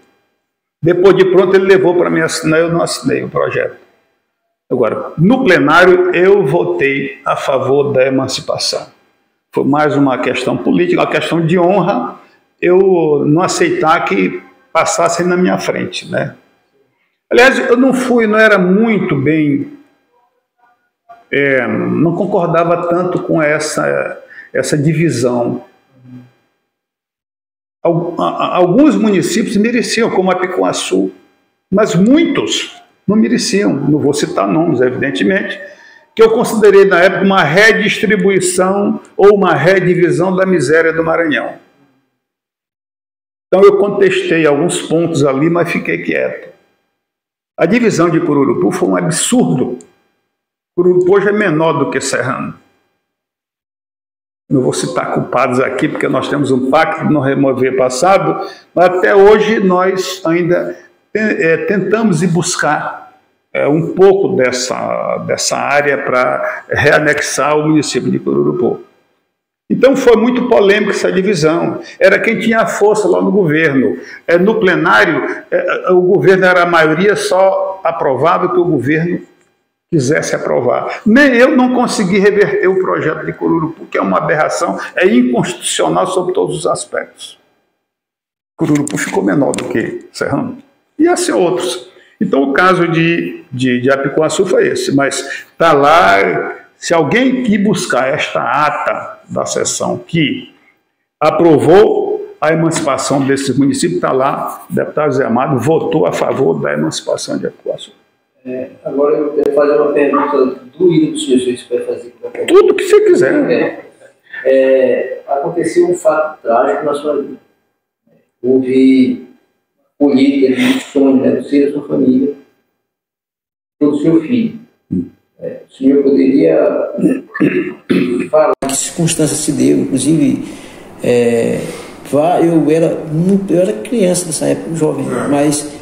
Depois de pronto ele levou para mim assinar, eu não assinei o projeto. Agora, no plenário eu votei a favor da emancipação. Foi mais uma questão política, uma questão de honra, eu não aceitar que passassem na minha frente, né? Aliás, eu não era muito bem... não concordava tanto com essa divisão. Alguns municípios mereciam, como Apicuaçu, Mas muitos não mereciam, não vou citar nomes, evidentemente, que eu considerei na época uma redistribuição ou uma redivisão da miséria do Maranhão. Então eu contestei alguns pontos ali, mas fiquei quieto. A divisão de Cururupu foi um absurdo. Cururupu hoje é menor do que Serrano. Não vou citar culpados aqui, porque nós temos um pacto de não remover passado, mas até hoje nós ainda tentamos ir buscar um pouco dessa área para reanexar o município de Cururupu. Então foi muito polêmica essa divisão. Era quem tinha força lá no governo. No plenário, o governo era a maioria, só aprovava o que o governo quisesse aprovar. Nem eu não consegui reverter o projeto de Cururupu, que é uma aberração, é inconstitucional sob todos os aspectos. Cururupu ficou menor do que Serrano. E assim outros. Então o caso de Apicuaçu foi esse. Mas está lá, se alguém quer buscar esta ata da sessão que aprovou a emancipação desses municípios, está lá, o deputado Zé Amado votou a favor da emancipação de Apicuaçu. Agora eu quero fazer uma pergunta do hino do senhor, se vai fazer. Tudo que você quiser. Aconteceu um fato trágico na sua vida. Houve política de sonho, né, do ser da sua família, do seu filho. O senhor poderia falar que circunstância se deu, inclusive eu era criança nessa época, jovem, mas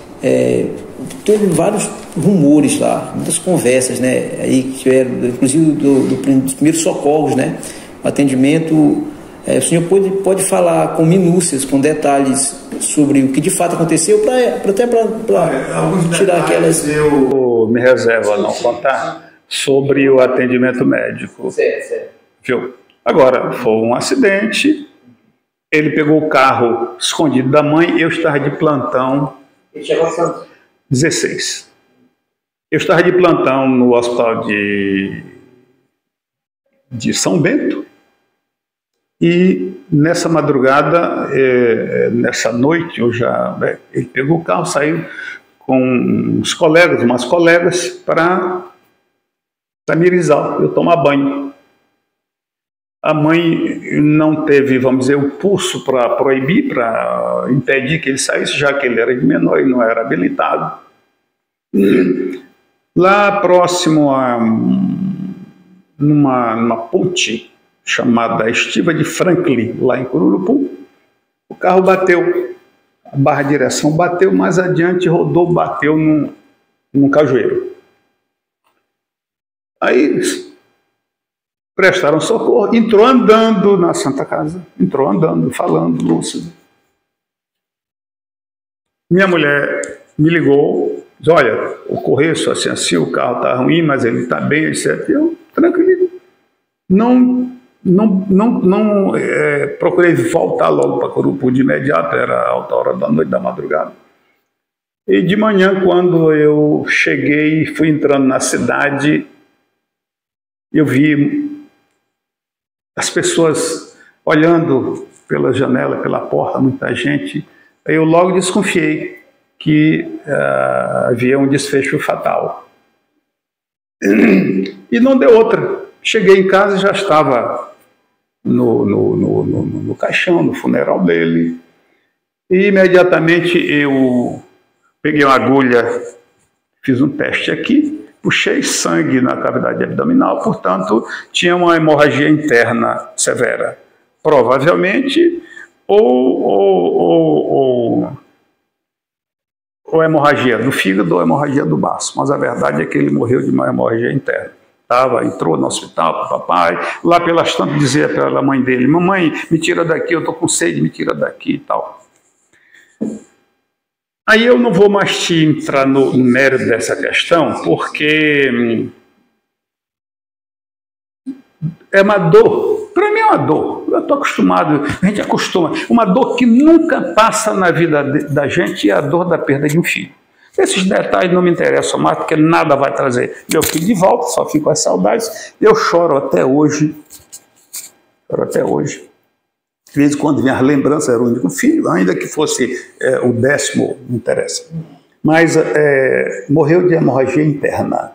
teve vários rumores lá, muitas conversas, né, aí que tiveram, inclusive dos primeiros socorros, né, atendimento. O senhor pode falar com minúcias, com detalhes sobre o que de fato aconteceu, para tirar aquelas... Eu me reservo a não contar sobre o atendimento médico. Certo. Viu? Agora, foi um acidente, ele pegou o carro escondido da mãe, eu estava de plantão. Ele chegou a Santos? 16. Eu estava de plantão no hospital de São Bento. E nessa madrugada, nessa noite, ele pegou o carro, saiu com umas colegas, para Mirizal, eu tomar banho. A mãe não teve, vamos dizer, o pulso para proibir, para impedir que ele saísse, já que ele era de menor e não era habilitado. Lá próximo a numa ponte chamada Estiva de Franklin, lá em Cururupu, o carro bateu, a barra de direção bateu, mais adiante rodou, bateu num cajueiro. Aí prestaram socorro, entrou andando na Santa Casa, entrou andando, falando, lúcido. Minha mulher me ligou, disse, olha, ocorreu isso assim, o carro está ruim, mas ele está bem, etc. Eu, tranquilo, não procurei voltar logo para Cururupu de imediato, era alta hora da noite, da madrugada. E de manhã, quando eu cheguei e fui entrando na cidade, eu vi as pessoas olhando pela janela, pela porta, muita gente. Aí eu logo desconfiei que havia um desfecho fatal. E não deu outra. Cheguei em casa e já estava no caixão, no funeral dele. E imediatamente eu peguei uma agulha, fiz um teste aqui, puxei sangue na cavidade abdominal, portanto, tinha uma hemorragia interna severa. Provavelmente, ou hemorragia do fígado ou hemorragia do baço. Mas a verdade é que ele morreu de uma hemorragia interna. Entrou no hospital, papai, lá pelas tantas dizia para a mãe dele, mamãe, me tira daqui, eu estou com sede, me tira daqui e tal. Aí eu não vou mais te entrar no mérito dessa questão, porque é uma dor, para mim é uma dor, eu estou acostumado, a gente acostuma, uma dor que nunca passa na vida da gente é a dor da perda de um filho. Esses detalhes não me interessam mais, porque nada vai trazer meu filho de volta, só fico com as saudades, eu choro até hoje, De vez em quando vem as lembranças, era o único filho, ainda que fosse o 10º, não interessa. mas morreu de hemorragia interna.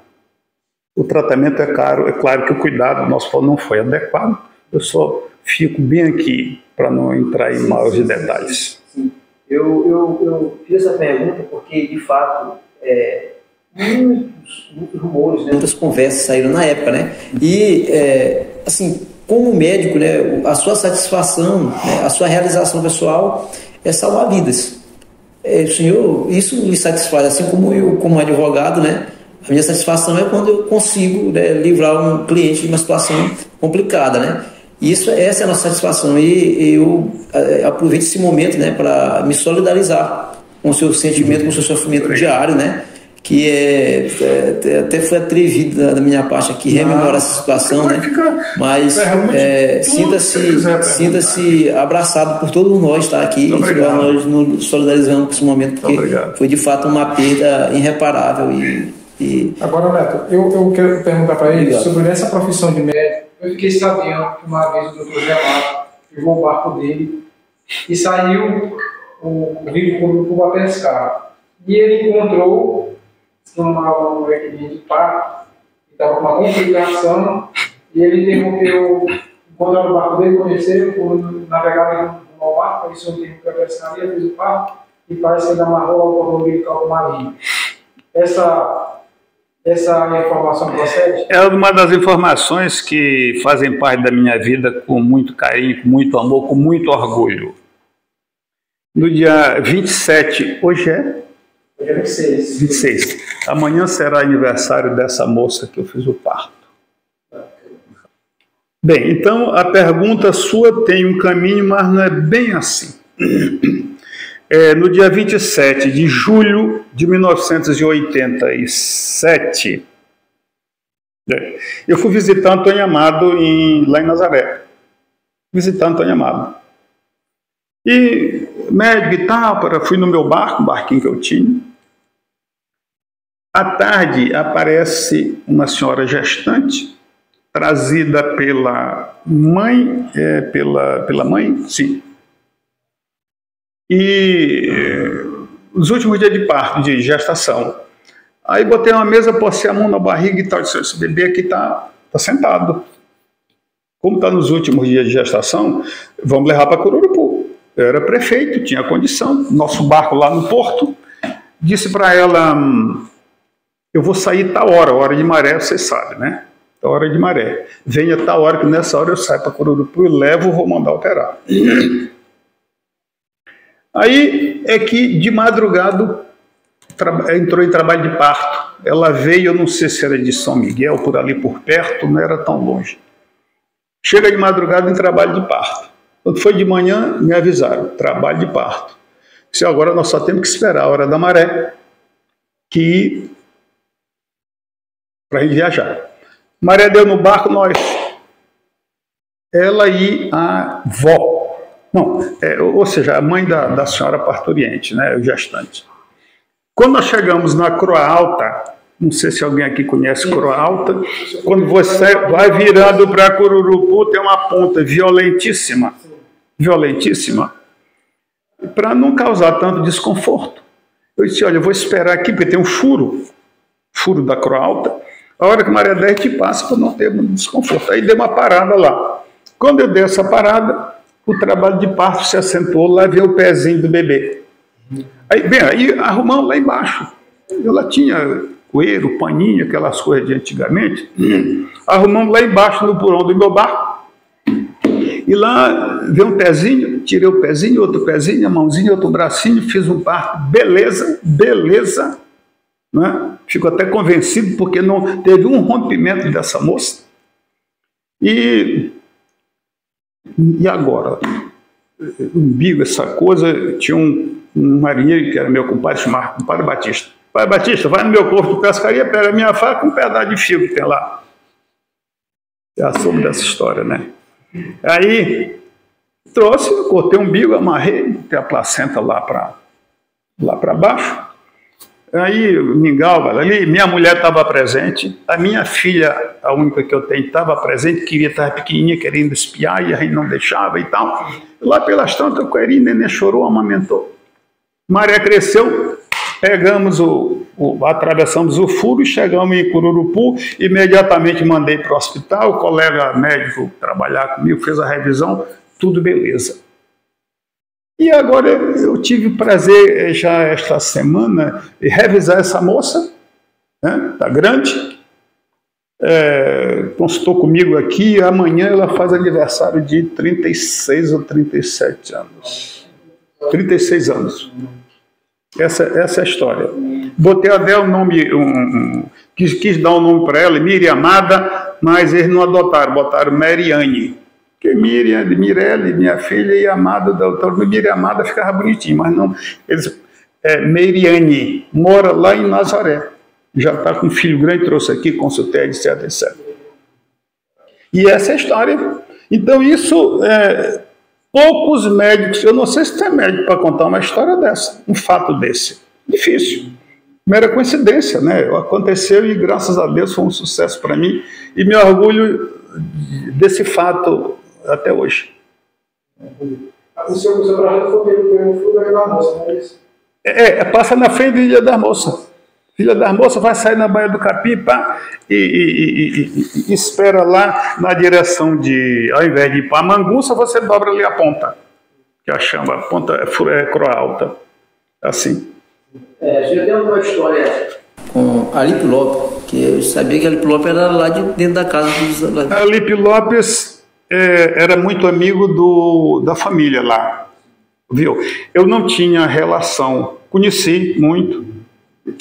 O tratamento é caro, é claro que o cuidado nosso não foi adequado, eu só fico bem aqui para não entrar em maiores detalhes. Sim. Eu fiz essa pergunta porque, de fato, muitos rumores, né, muitas conversas saíram na época, né? E, assim, como médico, né, a sua satisfação, né, a sua realização pessoal é salvar vidas. Senhor, isso me satisfaz, assim como eu, como advogado, né? A minha satisfação é quando eu consigo, né, livrar um cliente de uma situação complicada, né? Essa é a nossa satisfação, e eu aproveito esse momento, né, para me solidarizar com o seu sentimento, com o seu sofrimento diário, né? Que até foi atrevido da minha parte aqui rememorar essa situação, né? Mas sinta-se abraçado por todos nós, tá? Aqui, nós nos solidarizamos com esse momento, porque foi de fato uma perda irreparável. Agora, Neto, eu quero perguntar para ele sobre essa profissão de médico. Eu fiquei sabendo que uma vez o Dr. Zé Amado pegou o barco dele e saiu o rio Cururupu para pescar. E ele encontrou uma mulher de parto, que estava com uma complicação, e ele interrompeu, encontraram o barco dele, conheceu, navegaram no barco, conheceu um tempo para a pescaria, fez o parto, e parece que ele amarrou o umbilical marinho. Essa informação procede? É uma das informações que fazem parte da minha vida com muito carinho, com muito amor, com muito orgulho. No dia 27, hoje é? Hoje é 26. 26. Amanhã será aniversário dessa moça que eu fiz o parto. Bem, então a pergunta sua tem um caminho, mas não é bem assim. No dia 27 de julho de 1987, eu fui visitar Antônio Amado lá em Nazaré. Visitar Antônio Amado. E médico e tal, fui no meu barco, um barquinho que eu tinha. À tarde aparece uma senhora gestante, trazida pela mãe, pela mãe, sim. E os últimos dias de parto, de gestação. Aí botei uma mesa, postei a mão na barriga e tal, disse, esse bebê aqui tá sentado. Como está nos últimos dias de gestação, vamos levar para Cururupu. Eu era prefeito, tinha condição, nosso barco lá no porto. Disse para ela, eu vou sair tal hora de maré, vocês sabem, né? Tal hora de maré. Venha tal hora, que nessa hora eu saio para Cururupu e levo, vou mandar operar. Aí é que de madrugada entrou em trabalho de parto. Ela veio, eu não sei se era de São Miguel, por ali por perto, não era tão longe. Chega de madrugada em trabalho de parto. Quando foi de manhã, me avisaram, trabalho de parto. Disse, agora nós só temos que esperar a hora da maré, para a gente viajar. Maré deu no barco, ela e a vó. Não, ou seja, a mãe da senhora parturiente, né, o gestante. Quando nós chegamos na Croa Alta, não sei se alguém aqui conhece Croa Alta, quando você vai virando para Cururupu, tem uma ponta violentíssima, para não causar tanto desconforto. Eu disse, olha, eu vou esperar aqui, porque tem um furo da Croa Alta, a hora que a maré der, a gente passa para não ter muito desconforto. Aí deu uma parada lá. Quando eu dei essa parada, o trabalho de parto se acentuou, lá veio o pezinho do bebê. Aí arrumamos lá embaixo. Ela tinha coeiro, paninho, aquelas coisas de antigamente. Arrumamos lá embaixo no porão do meu barco. E lá veio um pezinho, tirei o pezinho, outro pezinho, a mãozinha, outro bracinho, fiz um parto. Beleza. Né? Fico até convencido, porque não teve um rompimento dessa moça. E agora, umbigo, essa coisa, tinha um marinheiro que era meu compadre, chamava compadre Batista. Pai Batista, vai no meu corpo de pescaria, pega a minha faca e um pedaço de fio que tem lá. Já soube dessa história, né? Aí, trouxe, cortei o umbigo, amarrei, botei a placenta lá para baixo. Aí, mingau, ali, minha mulher estava presente, a minha filha, a única que eu tenho, estava presente, queria estar pequenininha, querendo espiar, e a gente não deixava e tal. Lá pelas tantas, o coelhinho, neném chorou, amamentou. Maré cresceu, atravessamos o furo, chegamos em Cururupu, imediatamente mandei para o hospital, o colega médico trabalhar comigo, fez a revisão, tudo beleza. E agora eu tive o prazer, já esta semana, de revisar essa moça, né, tá grande, consultou comigo aqui, amanhã ela faz aniversário de 36 ou 37 anos. 36 anos. Essa é a história. Botei até o nome, quis dar um nome para ela, Miriam Amada, mas eles não adotaram, botaram Mariane. Porque Miriam, Mirelle, minha filha, e Amada, doutor Miriam Amada ficava bonitinho, mas não. Mariane, mora lá em Nazaré. Já está com um filho grande, trouxe aqui, consultei, etc, etc. E essa é a história. Então, isso, poucos médicos, eu não sei se tem médico para contar uma história dessa, um fato desse. Difícil. Mera coincidência, né? Aconteceu e, graças a Deus, foi um sucesso para mim. E me orgulho desse fato até hoje. O seu projeto foi pelo Furo da Ilha da Moça, não é isso? Passa na frente da Ilha da Moça. Ilha da Moça vai sair na Baía do Capim, pá, e espera lá na direção de, ao invés de ir para Manguça, você dobra ali a ponta, que a chama, a ponta é Croa Alta, assim. Já tem uma história com a Alipe Lopes, que eu sabia que a Alipe Lopes era lá de dentro da casa dos... A Alipe Lopes era muito amigo da família lá, viu? Eu não tinha relação, conheci muito,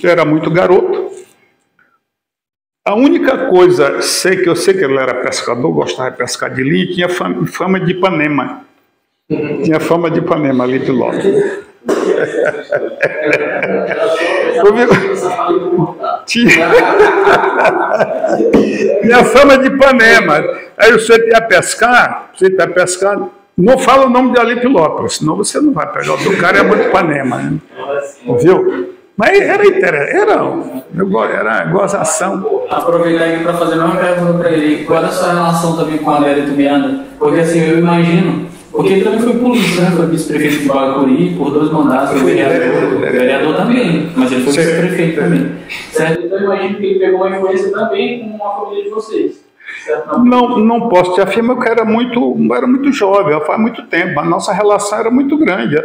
era muito garoto. A única coisa que eu sei que ele era pescador, gostava de pescar de linha, tinha fama de Ipanema. Tinha fama de Ipanema, Alipe Lopes. Tinha fama de Ipanema. Aí você ia pescar, não fala o nome de Alipe Lopes, senão você não vai pegar. O cara é muito Ipanema, né? Viu? Mas era gozação. Aproveitar aqui para fazer uma pergunta para ele. Qual é a sua relação também com a Adélio Tubiana? Porque assim, eu imagino, porque ele também foi polícia, né? Foi vice-prefeito de Baguari por 2 mandatos, foi vereador também, mas ele foi vice-prefeito também. Certo? Então eu imagino que ele pegou uma influência também com a família de vocês. Não posso te afirmar que eu era muito jovem, faz muito tempo, a nossa relação era muito grande.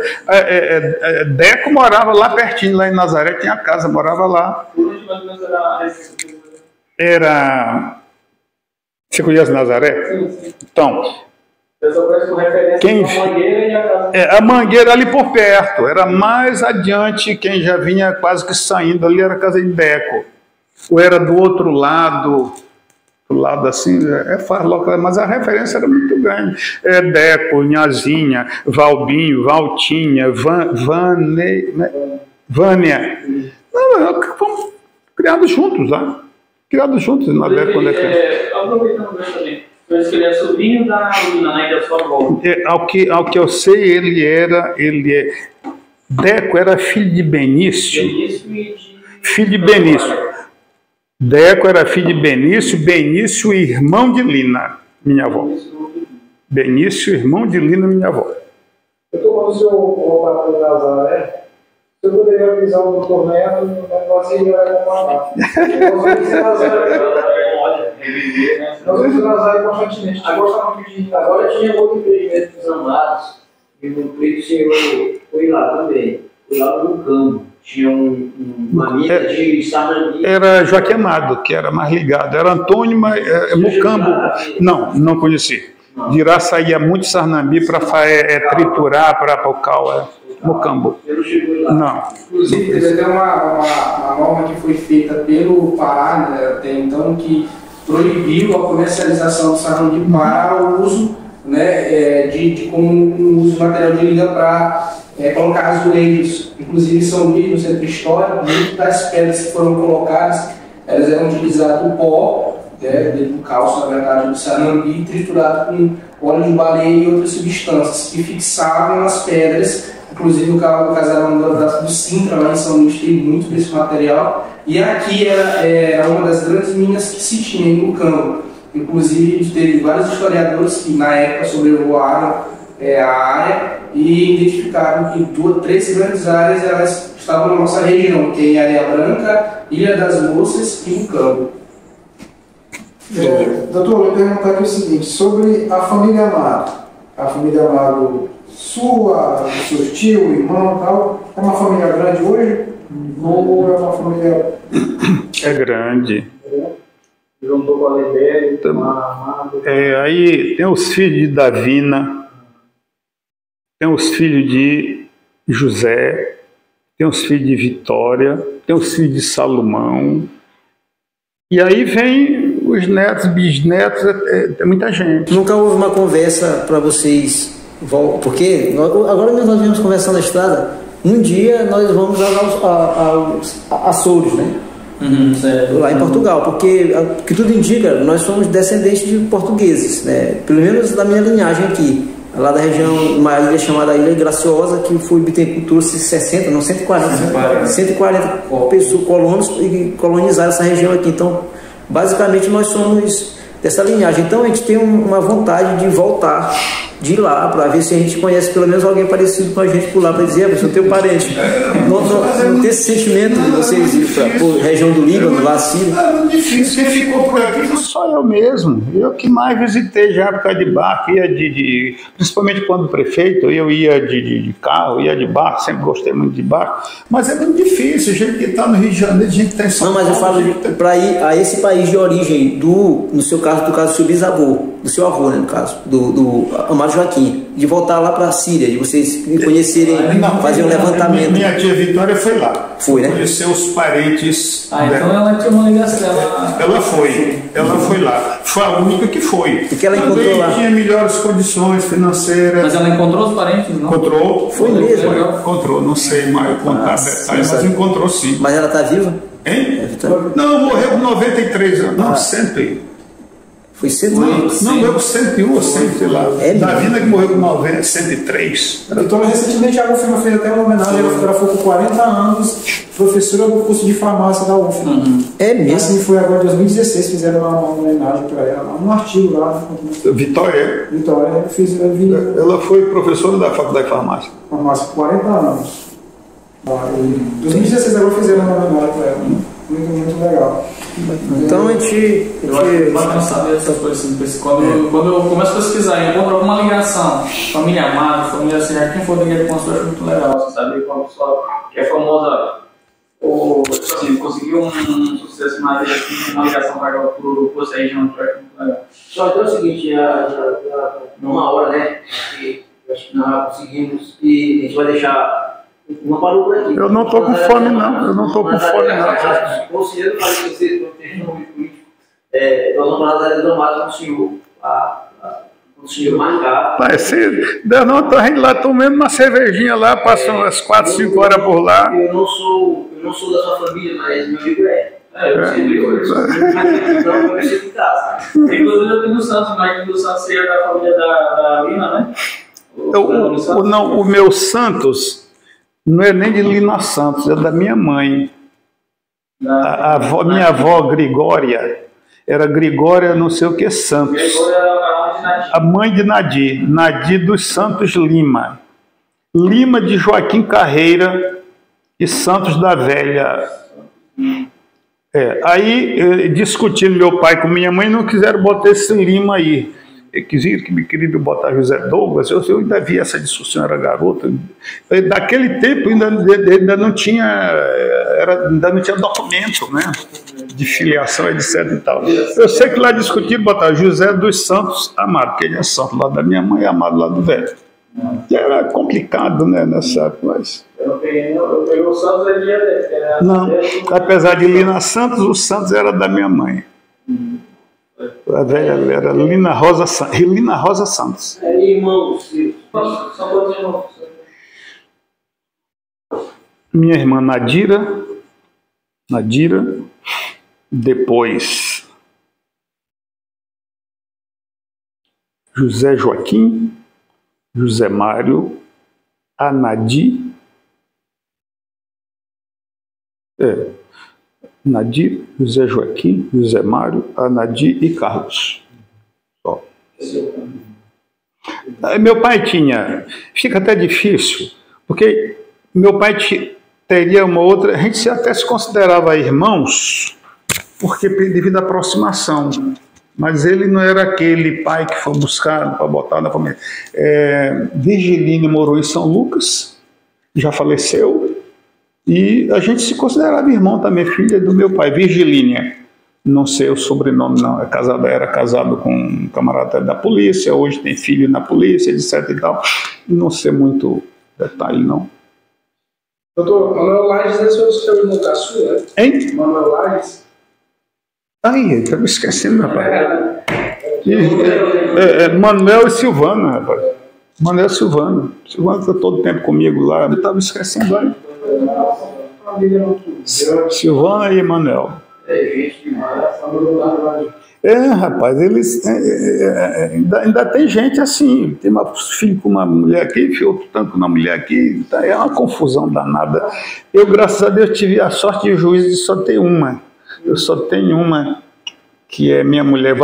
Deco morava lá pertinho, lá em Nazaré, tinha casa, morava lá. Você conhece Nazaré? Sim. Então, a Mangueira ali por perto, era mais adiante, quem já vinha quase que saindo ali era a casa de Deco. Ou era do outro lado assim, mas a referência era muito grande. Deco, Nhazinha, Valbinho, Valtinha, Vânia. Fomos criados juntos lá. Criados juntos na Deco. Aproveitando também, parece que ele é sobrinho da Lina, né, que é sua avó. Ao que eu sei, Deco era filho de Benício. Filho de Benício. Deco era filho de Benício, irmão de Lina, minha avó. Benício, irmão de Lina, minha avó. Eu estou falando do seu voltar para o Nazaré. Se eu poderia avisar o doutor Neto, nós iríamos acompanhar. Nós vamos Nazaré constantemente. Agora tinha outro empreendimento dos Ambados, e o Preto foi lá também. Foi lá no Campo. Tinha uma amiga de Sarnambi. Era Joaquim Amado, que era mais ligado. Era Antônio, mas Mucambo. Não conheci. De Iraçaí é muito Sarnambi para triturar para o cal. Mucambo. Não. Inclusive, teve até uma norma que foi feita pelo Pará, né, até então, que proibiu a comercialização do Sarnambi para o uso, né, como um uso de material de liga para colocar azuleiros. Inclusive, em São Luís, no centro histórico, muitas das pedras que foram colocadas, elas eram utilizadas o pó, do cálcio, na verdade, do Sarnambi, triturado com óleo de baleia e outras substâncias que fixavam as pedras. Inclusive, o casarão do Sintra, lá em São Luís, tem muito desse material. E aqui era uma das grandes minas que se tinha no campo. Inclusive, teve vários historiadores que, na época, sobrevoaram a área e identificaram que 3 grandes áreas elas estavam na nossa região, que tem Areia Branca, Ilha das Moças e Mucambo. Doutor, eu vou perguntar aqui o seguinte, sobre a família Amado. A família Amado sua, seu tio, irmão e tal, é uma família grande hoje? Ou é uma família... É grande. Juntou com a Libério, com a Amado. Aí tem os filhos de Davina, tem os filhos de José, tem os filhos de Vitória, tem os filhos de Salomão. E aí vem os netos, bisnetos, é muita gente. Nunca houve uma conversa para vocês, porque agora mesmo nós viemos conversando na estrada, um dia nós vamos aos Açores, né? Lá em Portugal, porque que tudo indica, nós somos descendentes de portugueses, né? Pelo menos da minha linhagem aqui, lá da região, uma ilha chamada Ilha Graciosa, que foi Bittencourt trouxe 140 pessoas, colonos, e colonizaram essa região aqui. Então, basicamente, nós somos dessa linhagem. Então, a gente tem uma vontade de voltar de ir lá, para ver se a gente conhece pelo menos alguém parecido com a gente por lá, para dizer, eu sou teu parente. Não ter esse sentimento de vocês ir para a região do Líbano, lá, Síria. É muito difícil. Quem ficou por aqui só eu mesmo. Eu que mais visitei já por causa de barco, ia principalmente quando prefeito, eu ia de carro, ia de barco, sempre gostei muito de barco. Mas é muito difícil, a gente que está no Rio de Janeiro, a gente está em São Paulo. Não, mas eu falo para ir a esse país de origem, no seu caso, do seu bisavô, do seu avô, né, no caso, do Amado Joaquim, de voltar lá para a Síria, de vocês conhecerem, fazer um levantamento. Minha tia Vitória foi lá. Foi, né? Conheceu os parentes. Então ela tinha uma ligação. Ela foi lá. Foi a única que foi. E que ela encontrou lá? Tinha melhores condições financeiras. Mas ela encontrou os parentes, não? Encontrou. Foi mesmo? Encontrou, não sei mais contar detalhes, mas encontrou sim. Mas ela está viva? Hein? Vitória? Não, morreu com 93 anos. Não, 100. Foi 100 Não, morreu com 101 ou 100, sei lá. Davina que morreu com 103. Então, recentemente a UFMA fez até uma homenagem, ela foi com 40 anos, professora do curso de farmácia da UFMA. É mesmo? Assim foi agora em 2016, fizeram uma homenagem para ela, um artigo lá. Vitória? Vitória, ela foi professora da Faculdade de Farmácia. Farmácia, 40 anos. Em 2016 agora fizeram uma homenagem para ela. Muito legal. Então a gente. Eu acho bacana saber essas coisas. Quando eu começo a pesquisar e encontro alguma ligação, família Amado, família assim, quem for da Guerra Consul, eu acho muito legal. Você sabe que uma pessoa que é famosa, ou tipo assim, conseguiu um sucesso na vida, uma ligação para o você região, eu acho muito legal. Só então é o seguinte, numa hora, né? Acho que nós conseguimos e a gente vai deixar. Não parou por aqui. Eu não estou com fome, não. Eu não estou com fome, não. Conselheiro, falei que vocês não têm nome político. Nós vamos falar da área dramática com o senhor marcar. Não, estou indo lá tomando uma cervejinha lá, passam umas 4, 5 horas por lá. Eu não sou da sua família, mas meu amigo é. Eu sempre então eu sempre em casa. Inclusive eu tenho no Santos, mas no Santos seria da família da Lina, né? O meu Santos não é nem de Lina Santos, é da minha mãe. Minha avó Grigória era Grigória não sei o que Santos. A mãe de Nadir, Nadir dos Santos Lima. Lima de Joaquim Carreira e Santos da Velha. Aí, discutindo meu pai com minha mãe, não quiseram botar esse Lima aí. Queriam botar José Douglas, eu ainda vi essa discussão, era garota. Daquele tempo ainda não tinha documento, né, de filiação, etc. E tal. Eu sei que lá discutiram botar José dos Santos Amado, que ele é santo lá da minha mãe e Amado lá do velho. Que era complicado, né, nessa época, mas... Eu peguei o Santos é dia dele. Não, apesar de Lina Santos, o Santos era da minha mãe. A velha era Lina Rosa Santos. Irmãos, são quantos irmãos? Minha irmã Nadira, depois José Joaquim, José Mário, Nadir, José Joaquim, José Mário, Nadir e Carlos. Só. Meu pai tinha... Fica até difícil, porque meu pai teria uma outra... A gente até se considerava irmãos, porque devido à aproximação. Mas ele não era aquele pai que foi buscar para botar na família. Virgilínea morou em São Lucas, já faleceu, e a gente se considerava irmão também, filha do meu pai, Virgilínea. Não sei o sobrenome, não. Era casado com um camarada da polícia, hoje tem filho na polícia, etc e tal. Não sei muito detalhe, não. Doutor, Manuel Lages é o seu irmão caçula, né? Hein? Manuel Lages. Ai, estava esquecendo, rapaz. Manuel e Silvana, rapaz. Manuel e Silvana. Silvana está todo tempo comigo lá. Eu estava esquecendo aí. Silvana e Manuel. Rapaz, eles ainda tem gente assim, tem filho com uma mulher aqui, outro tanto com uma mulher aqui, é uma confusão danada. Eu, graças a Deus, tive a sorte de juízo de só ter uma. Eu só tenho uma, que é minha mulher,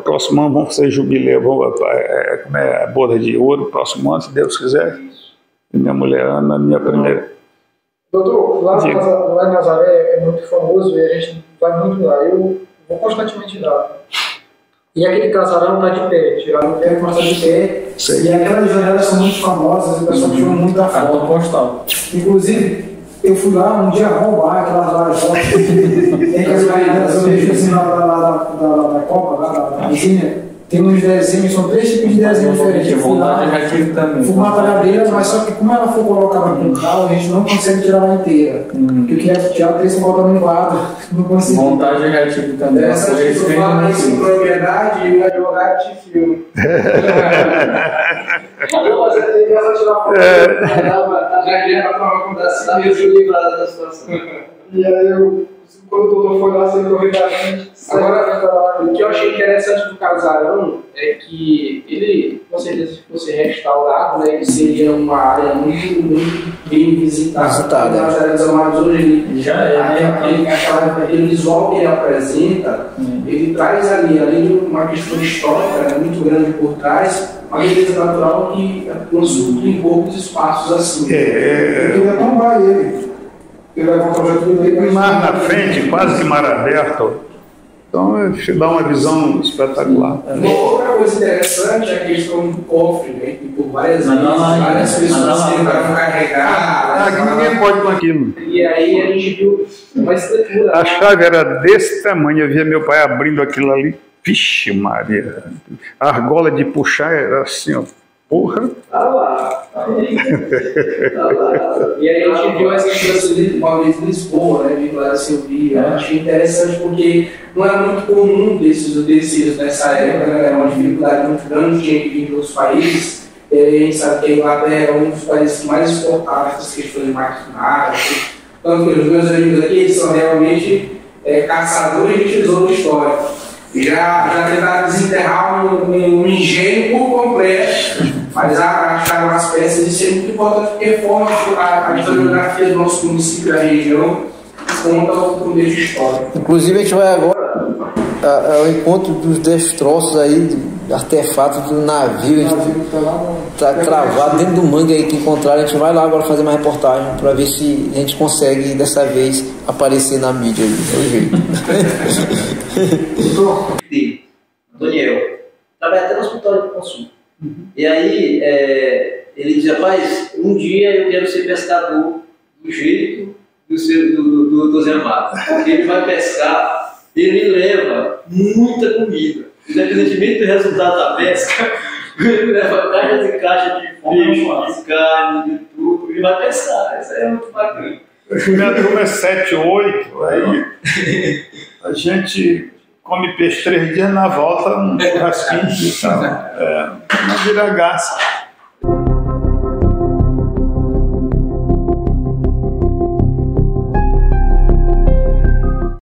próximo ano vamos fazer jubileu, a boda de ouro, próximo ano, se Deus quiser. E minha mulher, Ana, minha primeira. Doutor, lá em Nazaré é muito famoso e a gente vai muito lá. Eu vou constantemente lá. E aquele casarão está de pé, tiraram o pé e está de pé. Sei. E aquelas janelas são muito famosas e o pessoal tirou muito da foto postal. Inclusive, eu fui lá um dia roubar aquelas várias fotos. Tem aquelas janelas, eu vejo assim da Copa, lá da vizinha. Tem uns desenhos, são 3 tipos de desenhos diferentes. Fumata gadeira, mas só que como ela for colocada com carro, a gente não consegue tirar ela inteira. Porque eu queria tirar 3 volta no quadro. Não consegui. Montagem negativa também. Essa que eu falo isso com propriedade e o advogado te filma. Você tem que tirar foto. Já que era para contar assim, eu fui livrado da situação. E aí quando o doutor foi lá, você correu da gente. Agora, o que eu achei interessante do casarão é que ele, com certeza, se fosse restaurado, né, ele seria uma área muito bem visitada. Nas áreas amadas hoje, ele já aquele visual que ele apresenta, ele traz ali, além de uma questão histórica, né, muito grande por trás, uma beleza natural que consulta em poucos espaços assim. Eu queria tombar ele. Mar na frente, quase que mar aberto. Então, te dá uma visão espetacular. Uma outra coisa interessante é a questão do cofre, né? Que por várias pessoas tentaram carregar. Que ninguém pode com aquilo. E aí a gente viu uma estrutura. A chave era desse tamanho, eu via meu pai abrindo aquilo ali. Vixe, Maria. A argola de puxar era assim, ó. Porra! Lá. E aí a gente viu essa questão de Maurício de Lisboa, né? De Clara Silvia. Eu achei interessante porque não é muito comum desses utensílios nessa época, né? Era uma dificuldade muito grande, tinha que vir de outros países. E aí a gente sabe que a Inglaterra é um dos países que mais exportava essas questões de maquinário. Tanto que os meus amigos aqui são realmente caçadores de tesouro histórico. Já tentaram desenterrar um engenho por completo. Mas acharam as peças de ser muito importante porque forma a historiografia do nosso município, da região, conta o contexto histórico. Inclusive, a gente vai agora ao encontro dos destroços aí, artefatos do navio. A gente está travado dentro do mangue aí que encontraram. A gente vai lá agora fazer uma reportagem para ver se a gente consegue dessa vez aparecer na mídia aí. Daniel, trabalha até no hospital de consulta. E aí, ele diz, rapaz, um dia eu quero ser pescador do jeito do Zé Mato. Porque ele vai pescar, ele leva muita comida. Independentemente do resultado da pesca, ele leva caixas e caixas de peixe, de carne, de tudo. Ele vai pescar, isso aí é muito bacana. Minha turma é 7, 8, aí a gente come peixe 3 dias, na volta um churrasquinho e tal. Não vira gasto.